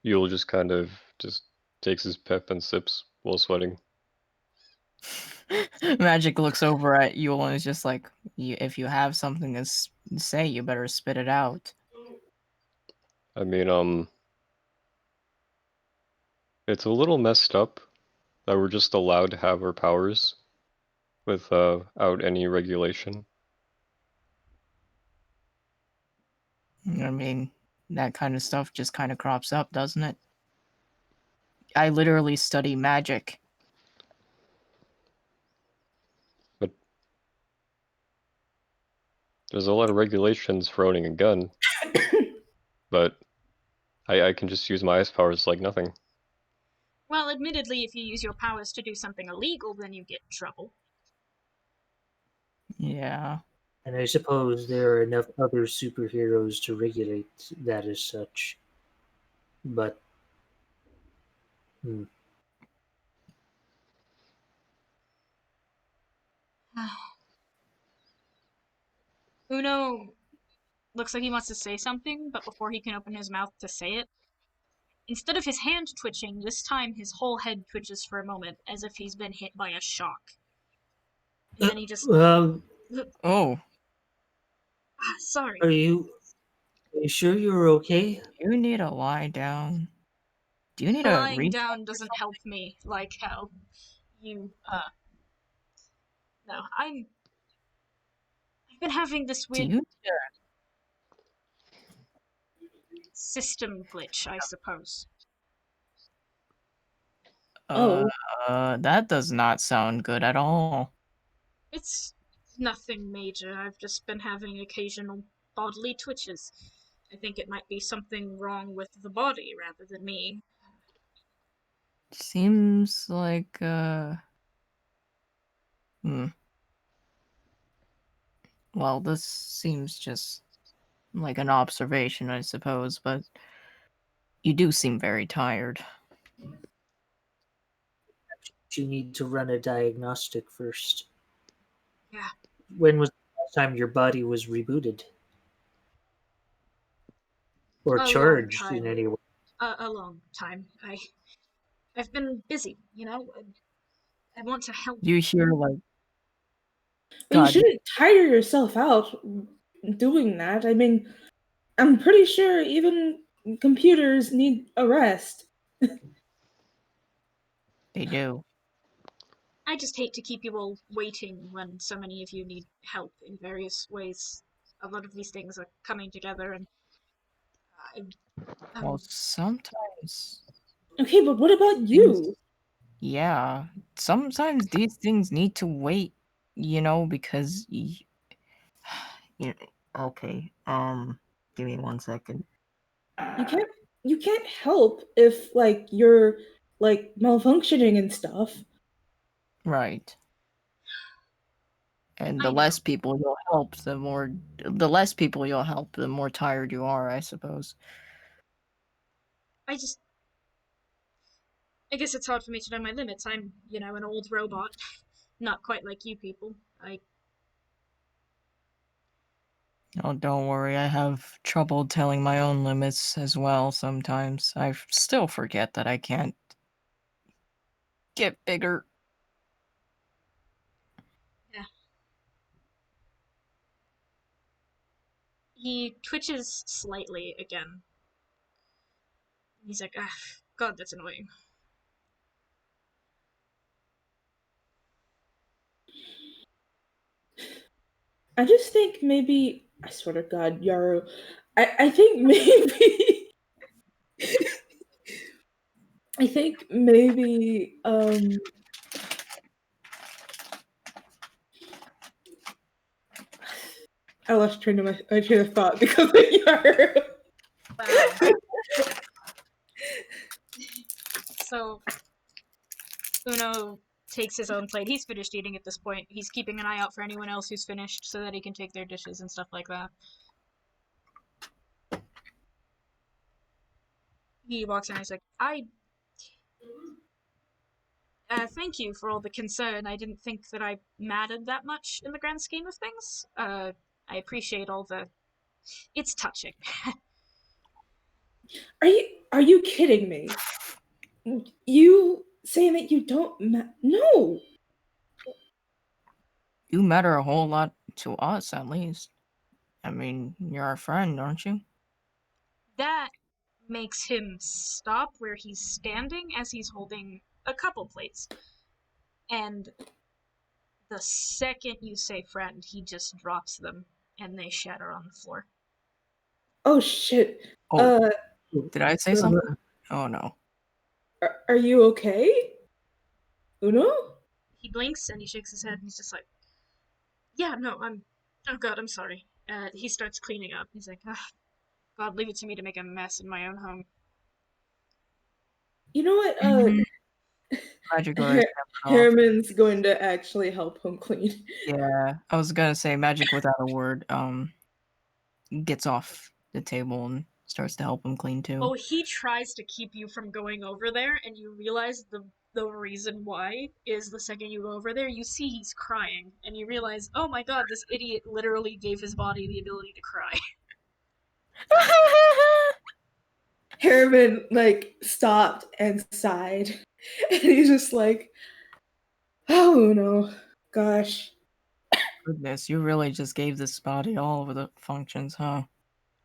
E: Yule just kind of just takes his pep and sips while sweating.
C: Magic looks over at Yule and is just like, if you have something to say, you better spit it out.
E: I mean, it's a little messed up that we're just allowed to have our powers without any regulation.
C: I mean, that kind of stuff just kind of crops up, doesn't it? I literally study magic.
E: But there's a lot of regulations for owning a gun. But I can just use my ice powers like nothing.
A: Well, admittedly, if you use your powers to do something illegal, then you get in trouble.
C: Yeah.
B: And I suppose there are enough other superheroes to regulate that as such. But
A: Uno looks like he wants to say something, but before he can open his mouth to say it, instead of his hand twitching, this time his whole head twitches for a moment, as if he's been hit by a shock. And then he just...
C: Oh,
A: sorry.
B: are you sure you're okay?
C: you need to lie down. Do you need to
A: Lying
C: reach?
A: down doesn't help me, like how you, no, I've been having this
C: Do
A: weird
C: you?
A: system glitch, I suppose.
D: Oh.
C: That does not sound good at all.
A: It's nothing major. I've just been having occasional bodily twitches. I think it might be something wrong with the body rather than me.
C: Seems like, Well, this seems just like an observation, I suppose, but you do seem very tired.
B: You need to run a diagnostic first.
A: Yeah.
B: When was the last time your body was rebooted? Or
A: A long
B: charged in
A: time.
B: any way?
A: A long time. I've been busy, you know? I want to help.
C: You hear like
D: But you
C: God.
D: shouldn't tire yourself out doing that. I mean, I'm pretty sure even computers need a rest.
C: They do.
A: I just hate to keep you all waiting when so many of you need help in various ways. A lot of these things are coming together, and
C: Well, sometimes,
D: Okay, but what about you?
C: yeah, sometimes these things need to wait, because you okay. Give me 1 second.
D: You can't help if like you're like malfunctioning and stuff.
C: Right. And
A: I
C: the
A: know.
C: less people you'll help, the less people you'll help, the more tired you are, I suppose.
A: I guess it's hard for me to know my limits. I'm, an old robot. Not quite like you people.
C: Oh, don't worry, I have trouble telling my own limits as well sometimes. I still forget that I can't get bigger.
A: Yeah. He twitches slightly again. He's like, ah, God, that's annoying.
D: I just think maybe I swear to God, Yaru. I think maybe I think maybe I lost train of my train of thought because of Yaru.
A: Wow. So, Uno takes his own plate. He's finished eating at this point. He's keeping an eye out for anyone else who's finished so that he can take their dishes and stuff like that. He walks in and he's like, thank you for all the concern. I didn't think that I mattered that much in the grand scheme of things. I appreciate all the... It's touching.
D: Are you kidding me? You saying that you don't no.
C: You matter a whole lot to us, at least. I mean, you're our friend, aren't you?
A: That makes him stop where he's standing as he's holding a couple plates. And the second you say friend, he just drops them and they shatter on the floor.
D: Oh shit.
C: Oh, did I say something? Oh no.
D: Are you okay? Uno?
A: He blinks and he shakes his head and he's just like, yeah, no, oh God, I'm sorry. He starts cleaning up. He's like, God, leave it to me to make a mess in my own home.
D: You know what?
C: Magic Lord.
D: Harriman's going to actually help him clean.
C: Yeah, I was gonna say magic without a word. Gets off the table and starts to help him clean too.
A: Oh, he tries to keep you from going over there, and you realize the reason why is the second you go over there, you see he's crying, and you realize, oh my God, this idiot literally gave his body the ability to cry.
D: Harriman like stopped and sighed, and he's just like, "Oh no, gosh."
C: Goodness, you really just gave this body all of the functions, huh?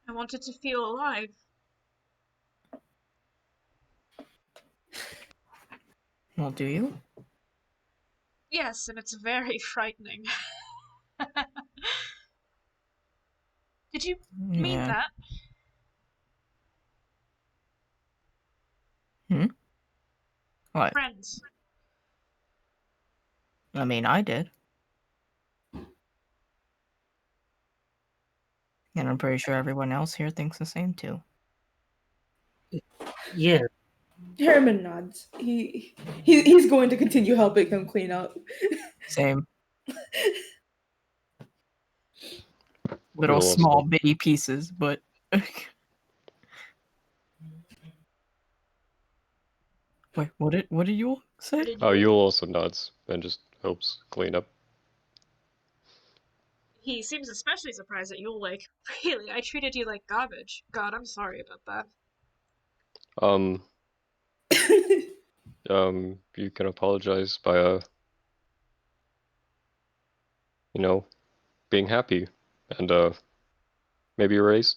A: I wanted to feel alive.
C: Well, do you?
A: Yes, and it's very frightening. Did you mean
C: Yeah.
A: that?
C: What?
A: Friends.
C: I mean, I did. And I'm pretty sure everyone else here thinks the same too.
B: Yeah,
D: Harriman nods. He's going to continue helping him clean up.
C: Same.
E: You'll
C: Little
E: also-
C: small bitty pieces, but wait, what did you say?
A: What did
E: Oh,
A: you...
E: Yule also nods and just helps clean up.
A: He seems especially surprised that you'll like, really, I treated you like garbage. God, I'm sorry about that.
E: you can apologize by being happy and maybe a raise.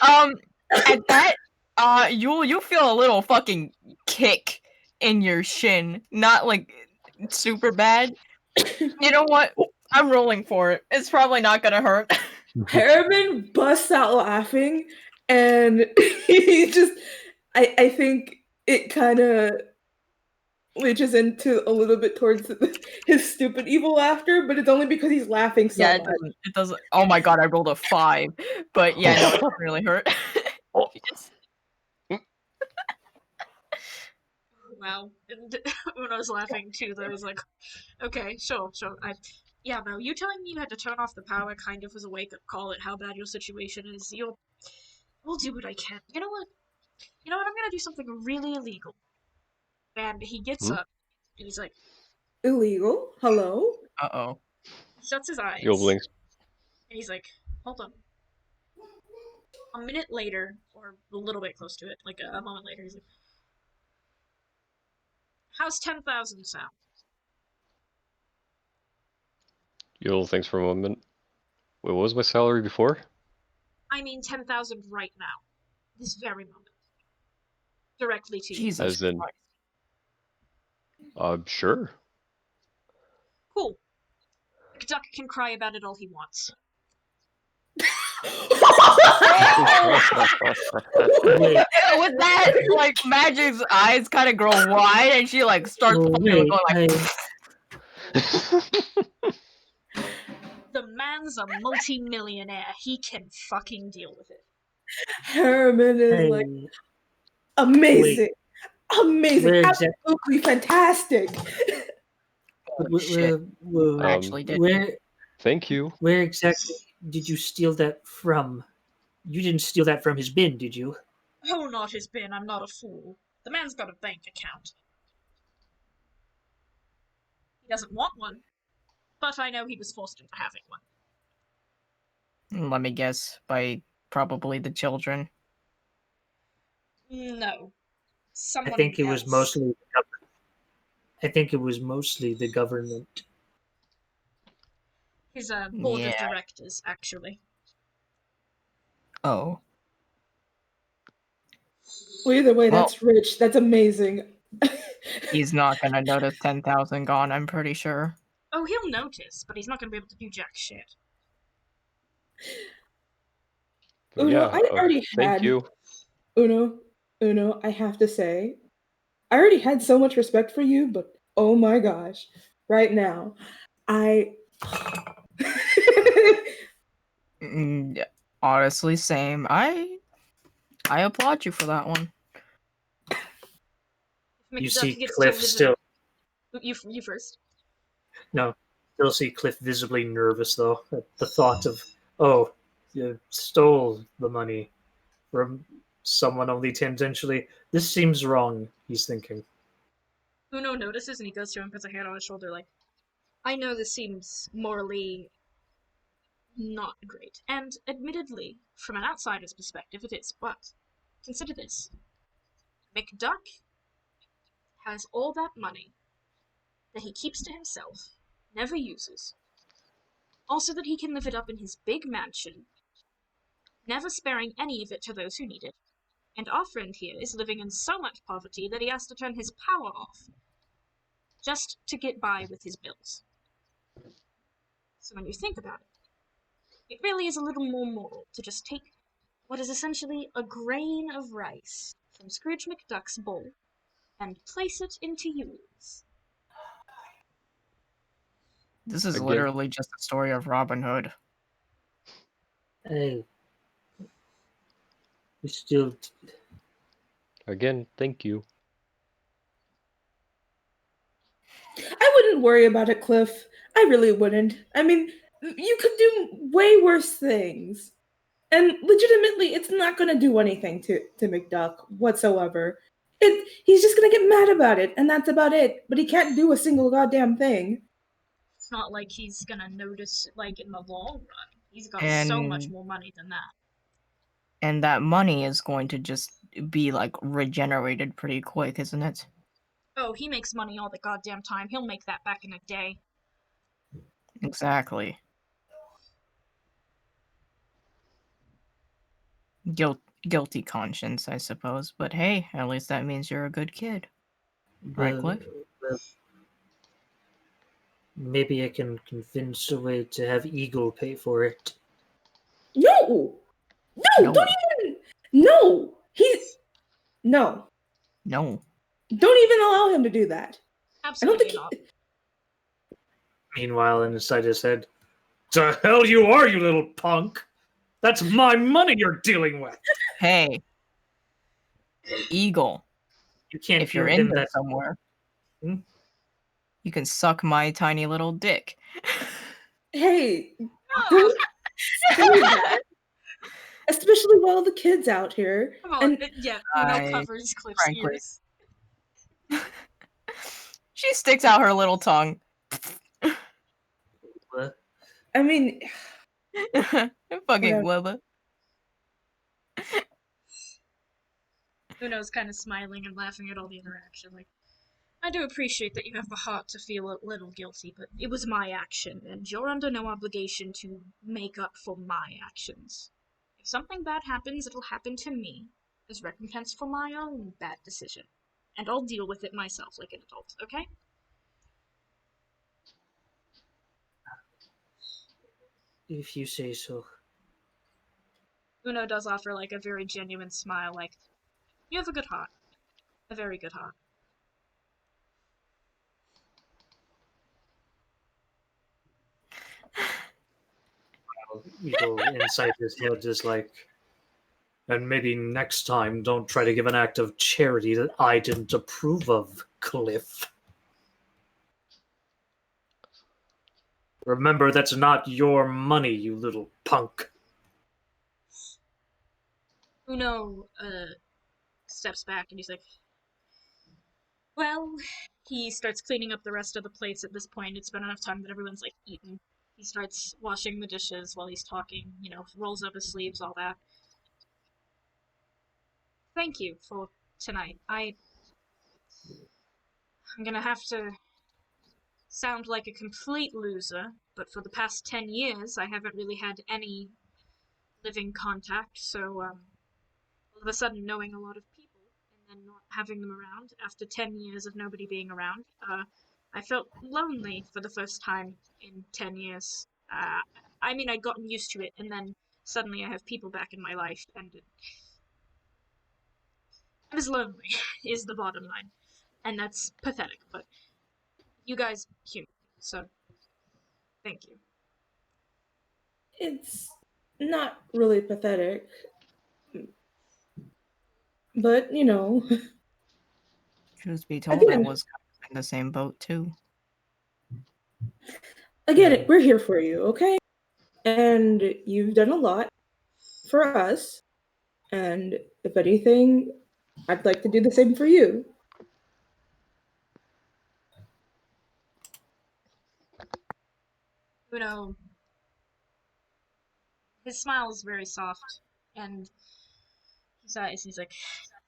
C: At that, you feel a little fucking kick in your shin. Not like super bad. You know what? I'm rolling for it. It's probably not gonna hurt.
D: Harriman busts out laughing, and he just, I think it kind of reaches into a little bit towards his stupid evil laughter, but it's only because he's laughing so
C: Yeah,
D: much.
C: it doesn't. Oh my god, I rolled a 5. But yeah, no, it doesn't really hurt. It's-
A: Wow. And Uno's laughing too, though. He's like, okay, sure. Yeah, no, you telling me you had to turn off the power kind of was a wake-up call at how bad your situation is. We'll do what I can. You know what? I'm gonna do something really illegal. And he gets up, and he's like,
D: Illegal? Hello?
C: Uh-oh.
A: shuts his eyes,
E: Yo, Blinks.
A: and he's like, hold on. A minute later, or a little bit close to it, like a moment later, he's like, how's 10,000 sound?
E: Yo, thanks for a moment. Wait, what was my salary before?
A: I mean 10,000 right now. This very moment. Directly to you.
C: Jesus
E: As in,
C: Christ.
E: Sure.
A: Cool. McDuck can cry about it all he wants.
B: Wait,
C: With that, like, Magic's eyes kind of grow wide, and she, like, starts
B: oh,
C: fucking
B: wait,
C: going like...
A: The man's a multi-millionaire. He can fucking deal with it.
D: Harriman is like,
B: hey,
D: amazing. Amazing.
B: Where exact-
D: Absolutely fantastic.
C: shit. I actually did.
E: Thank you.
B: Where exactly did you steal that from? You didn't steal that from his bin, did you?
A: Oh, not his bin. I'm not a fool. The man's got a bank account. He doesn't want one, but I know he was forced into having one.
C: Let me guess, by probably the children.
A: No.
B: I
A: Someone
B: think it was
A: else.
B: mostly the government. I think it was mostly the government.
A: His board of
C: Yeah.
A: directors, actually.
C: Oh.
D: Well, either way,
C: Well-
D: that's rich. That's amazing.
C: He's not gonna notice 10,000 gone, I'm pretty sure.
A: Oh, he'll notice, but he's not gonna be able to do jack shit.
E: But
D: Uno,
E: yeah,
D: I already
E: thank
D: had-
E: you.
D: Uno, I have to say, I already had so much respect for you, but oh my gosh, right now, I.
C: Yeah, honestly, same. I applaud you for that one.
A: If
B: You
A: McDuck
B: see
A: gets
B: Cliff
A: to live
B: still.
A: You first.
B: No, still see Cliff visibly nervous though at the thought of, oh, you stole the money from someone only tangentially. This seems wrong. He's thinking.
A: Uno notices and he goes to him and puts a hand on his shoulder like, I know this seems morally not great, and admittedly, from an outsider's perspective, it is, but consider this. McDuck has all that money that he keeps to himself, never uses, also that he can live it up in his big mansion, never sparing any of it to those who need it, and our friend here is living in so much poverty that he has to turn his power off just to get by with his bills. So when you think about it, it really is a little more moral to just take what is essentially a grain of rice from Scrooge McDuck's bowl and place it into yours.
C: This is
E: Again.
C: literally just a story of Robin Hood.
B: Hey, we still.
E: Again, thank you.
D: I wouldn't worry about it, Cliff. I really wouldn't. I mean, you could do way worse things. And legitimately, it's not going to do anything to McDuck whatsoever. He's just going to get mad about it, and that's about it. But he can't do a single goddamn thing.
A: It's not like he's gonna notice, like, in the long run. He's got so much
C: And-
A: more money than that.
C: And that money is going to just be like regenerated pretty quick, isn't it?
A: Oh, he makes money all the goddamn time. He'll make that back in a day.
C: Exactly. Guilty conscience, I suppose. But hey, at least that means you're a good kid. Right,
B: Well,
C: Cliff?
B: well, maybe I can convince a way to have Eagle pay for it.
D: No! No!
C: No.
D: Don't even. No! No.
C: No.
D: Don't even allow him to do that. I don't
A: Absolutely
D: think
A: not.
B: Meanwhile, inside his head, "The hell you are, you little punk! That's my money you're dealing with.
C: Hey, Eagle,
B: You can't
C: if you're
B: give
C: in
B: him
C: there
B: that."
C: somewhere,
B: Hmm?
C: you can suck my tiny little dick.
D: Hey,
A: No!
D: don't say that. Especially while the kid's out here.
A: Come on.
D: And
A: Yeah,
C: I-
A: Uno covers Cliff's
C: frankly-
A: ears.
C: She sticks out her little tongue.
B: What?
D: I mean,
C: Fucking
D: Whatever.
C: Wubba.
A: Uno's kind of smiling and laughing at all the interaction. Like, I do appreciate that you have the heart to feel a little guilty, but it was my action, and you're under no obligation to make up for my actions. If something bad happens, it'll happen to me, as recompense for my own bad decision. And I'll deal with it myself like an adult, okay?
B: If you say so.
A: Uno does offer, like, a very genuine smile, like, you have a good heart. A very good heart.
B: Eagle inside his head is like, and maybe next time don't try to give an act of charity that I didn't approve of, Cliff. Remember, that's not your money, you little punk.
A: Uno, steps back and he's like, well, he starts cleaning up the rest of the plates at this point. It's been enough time that everyone's, like, eaten. He starts washing the dishes while he's talking, rolls up his sleeves, all that. Thank you for tonight. I'm gonna have to sound like a complete loser, but for the past 10 years, I haven't really had any living contact, so, all of a sudden knowing a lot of people and then not having them around after 10 years of nobody being around, I felt lonely for the first time in 10 years. I'd gotten used to it, and then suddenly I have people back in my life, and I was lonely, is the bottom line. And that's pathetic, but you guys human, so thank you.
D: it's not really pathetic. But,
C: Truth be told, I
D: Again.
C: was kind of in the same boat too.
D: again, we're here for you, okay? And you've done a lot for us. And if anything, I'd like to do the same for you.
A: Uno, his smile is very soft, and he sighs, he's like,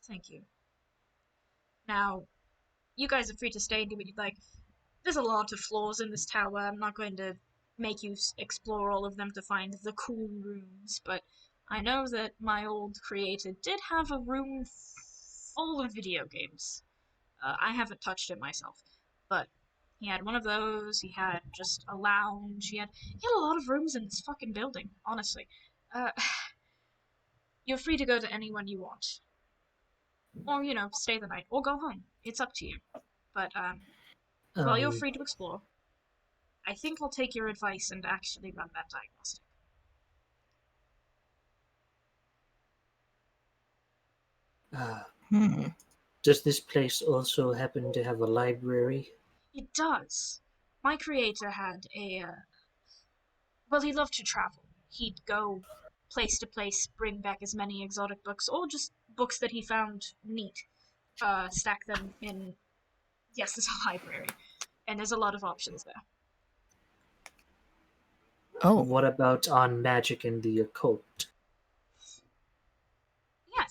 A: thank you. Now, you guys are free to stay and do what you'd like. There's a lot of floors in this tower. I'm not going to make you explore all of them to find the cool rooms, but I know that my old creator did have a room full of video games. I haven't touched it myself, but he had one of those. He had just a lounge. He had a lot of rooms in this fucking building, honestly. You're free to go to anyone you want. Or, stay the night, or go home. It's up to you. But, while you're free to explore, I think I'll take your advice and actually run that diagnostic.
B: Does this place also happen to have a library?
A: It does. My creator had he loved to travel. He'd go place to place, bring back as many exotic books, or just books that he found neat. Stack them in, yes, there's a library. And there's a lot of options there.
C: Oh,
B: What about on magic and the occult?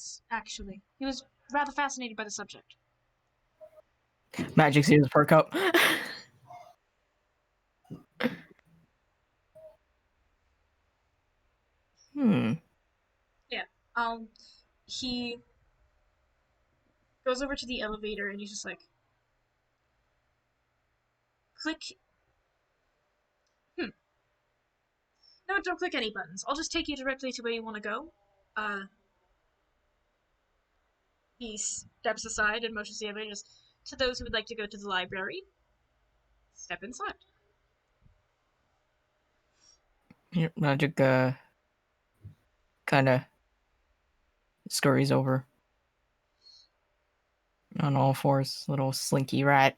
A: Yes, actually. He was rather fascinated by the subject.
C: Magic seems perk up. Hmm.
A: Yeah. He goes over to the elevator and he's just like, click. No, don't click any buttons. I'll just take you directly to where you want to go. Uh, he steps aside and motions the elevator just to those who would like to go to the library. Step inside.
C: Magic kind of scurries over on all fours, little slinky rat.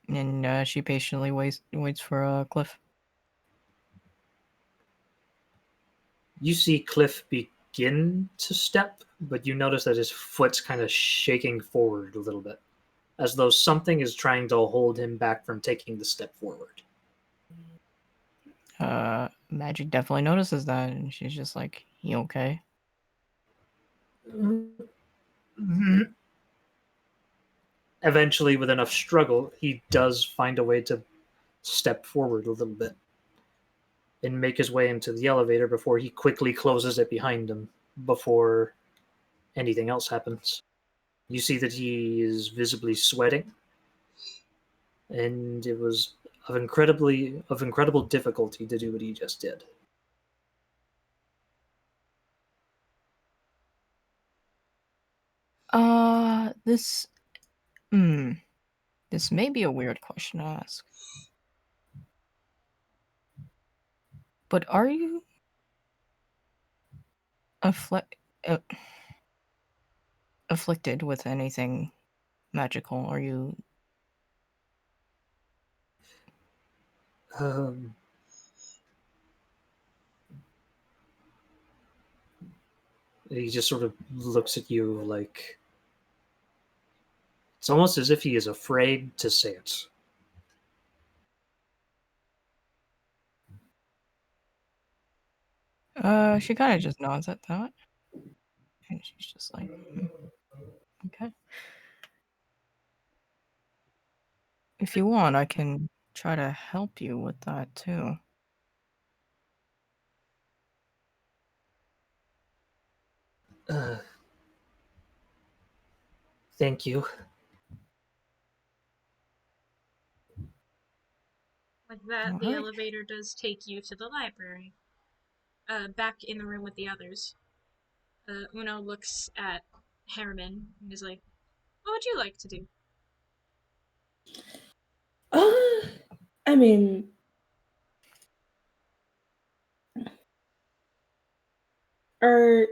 C: And she patiently waits for Cliff.
B: You see Cliff begin to step, but you notice that his foot's kind of shaking forward a little bit, as though something is trying to hold him back from taking the step forward.
C: Magic definitely notices that, and she's just like, "You okay?"
B: Eventually, with enough struggle, he does find a way to step forward a little bit and make his way into the elevator before he quickly closes it behind him before anything else happens. You see that he is visibly sweating, and it was of incredible difficulty to do what he just did.
C: This, this may be a weird question to ask, but are you afflicted with anything magical? Are you?
B: Um, he just sort of looks at you like it's almost as if he is afraid to say it.
C: She kind of just nods at that, and she's just like, "Okay. If you want, I can try to help you with that too."
B: Uh, thank you.
A: Like that, the
C: Alright.
A: elevator does take you to the library. Back in the room with the others. Uno looks at Harriman and is like, what would you like to do?
D: Uh, I mean, are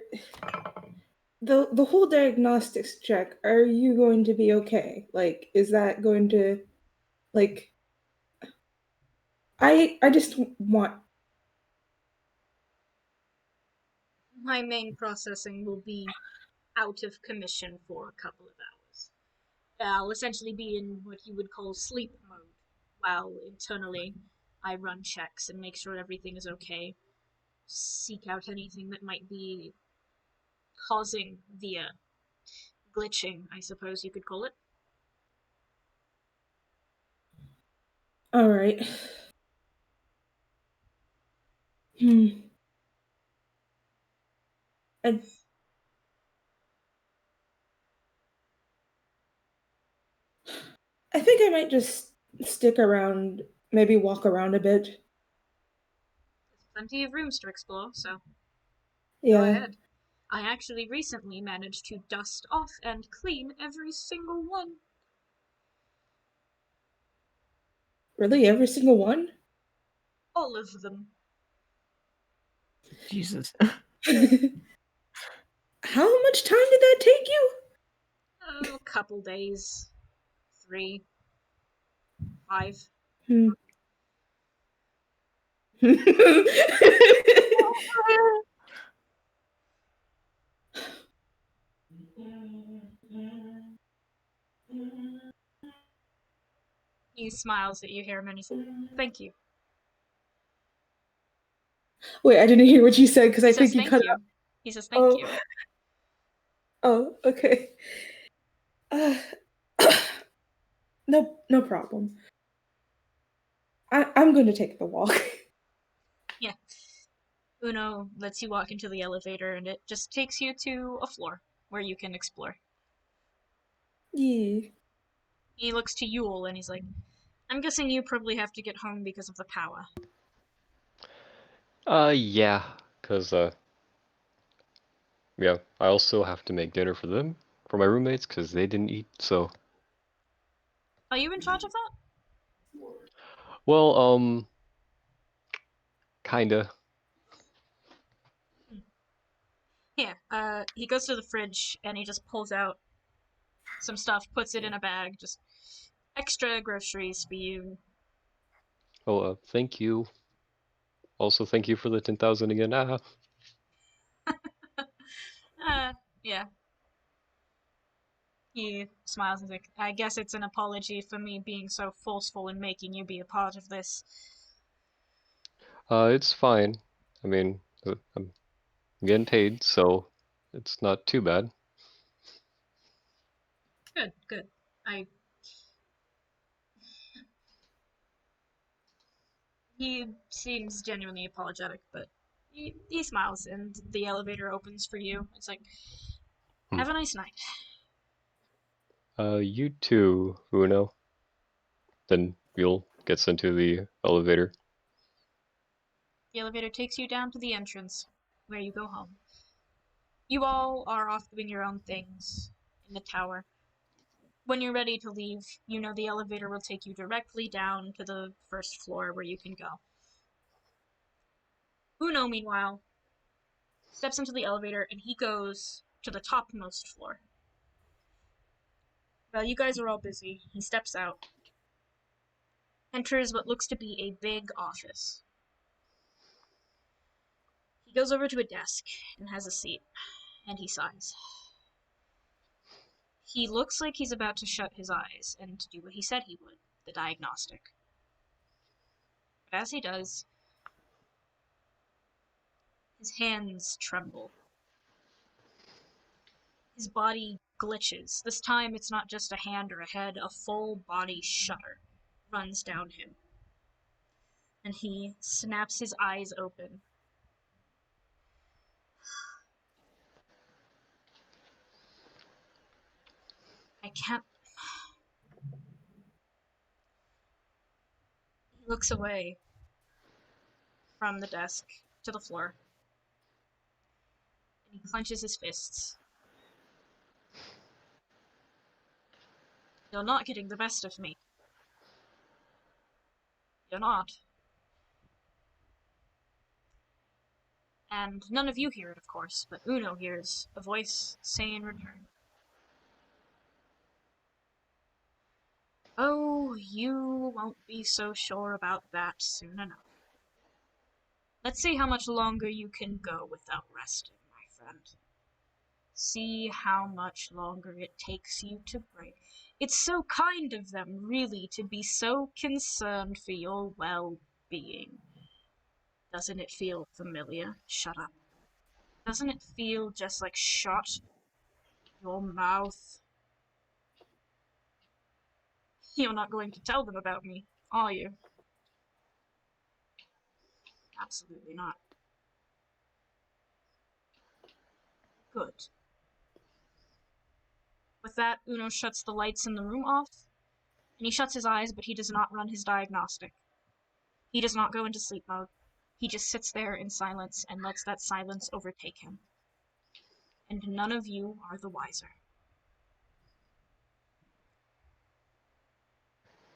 D: the whole diagnostics check, are you going to be okay? Like, is that going to, like, I just want.
A: My main processing will be out of commission for a couple of hours. I'll essentially be in what you would call sleep mode, while internally I run checks and make sure everything is okay. Seek out anything that might be causing the glitching, I suppose you could call it.
D: All right. Hmm. I, I think I might just stick around, maybe walk around a bit.
A: There's plenty of rooms to explore, so go
D: Yeah.
A: ahead. I actually recently managed to dust off and clean every single one.
D: Really, every single one?
A: All of them.
C: Jesus.
D: How much time did that take you?
A: A couple days. 3, 5.
D: Hmm.
A: He smiles at you, Harriman. He says, thank you.
D: Wait, I didn't hear what you said because
A: He
D: I
A: says
D: think you
A: thank
D: cut
A: you.
D: out.
A: He says thank
D: Oh.
A: you.
D: Oh, okay. Uh, no problem. I'm going to take the walk.
A: Yeah. Uno lets you walk into the elevator, and it just takes you to a floor where you can explore.
D: Yeah.
A: He looks to Yule, and he's like, I'm guessing you probably have to get home because of the power.
E: Yeah, cause yeah, I also have to make dinner for them, for my roommates, cause they didn't eat. So,
A: Are you in charge of that?
E: well, kinda.
A: Yeah, he goes to the fridge, and he just pulls out some stuff, puts it in a bag, just extra groceries for you.
E: Oh, thank you. Also, thank you for the 10,000 again. Ah.
A: Yeah. He smiles and is like, I guess it's an apology for me being so forceful in making you be a part of this.
E: It's fine. I mean, I'm getting paid, so it's not too bad.
A: Good, good. He seems genuinely apologetic, but he smiles, and the elevator opens for you. It's like, have a nice night.
E: You too, Uno. Then Mule gets into the elevator.
A: The elevator takes you down to the entrance, where you go home. You all are off doing your own things in the tower. When you're ready to leave, you know the elevator will take you directly down to the first floor where you can go. Uno, meanwhile, steps into the elevator and he goes to the topmost floor. While you guys are all busy, he steps out, enters what looks to be a big office. He goes over to a desk and has a seat, and he sighs. He looks like he's about to shut his eyes and do what he said he would, the diagnostic. But as he does, his hands tremble. His body glitches. This time it's not just a hand or a head, a full body shudder runs down him. And he snaps his eyes open. I can't. He looks away from the desk to the floor. And he clenches his fists. You're not getting the best of me. You're not. And none of you hear it, of course, but Uno hears a voice say in return, oh, you won't be so sure about that soon enough. Let's see how much longer you can go without resting, my friend. See how much longer it takes you to break. It's so kind of them, really, to be so concerned for your well-being. Doesn't it feel familiar? Shut up. Doesn't it feel just like shut your mouth? You're not going to tell them about me, are you? Absolutely not. Good. With that, Uno shuts the lights in the room off, and he shuts his eyes, but he does not run his diagnostic. He does not go into sleep mode. He just sits there in silence and lets that silence overtake him. And none of you are the wiser.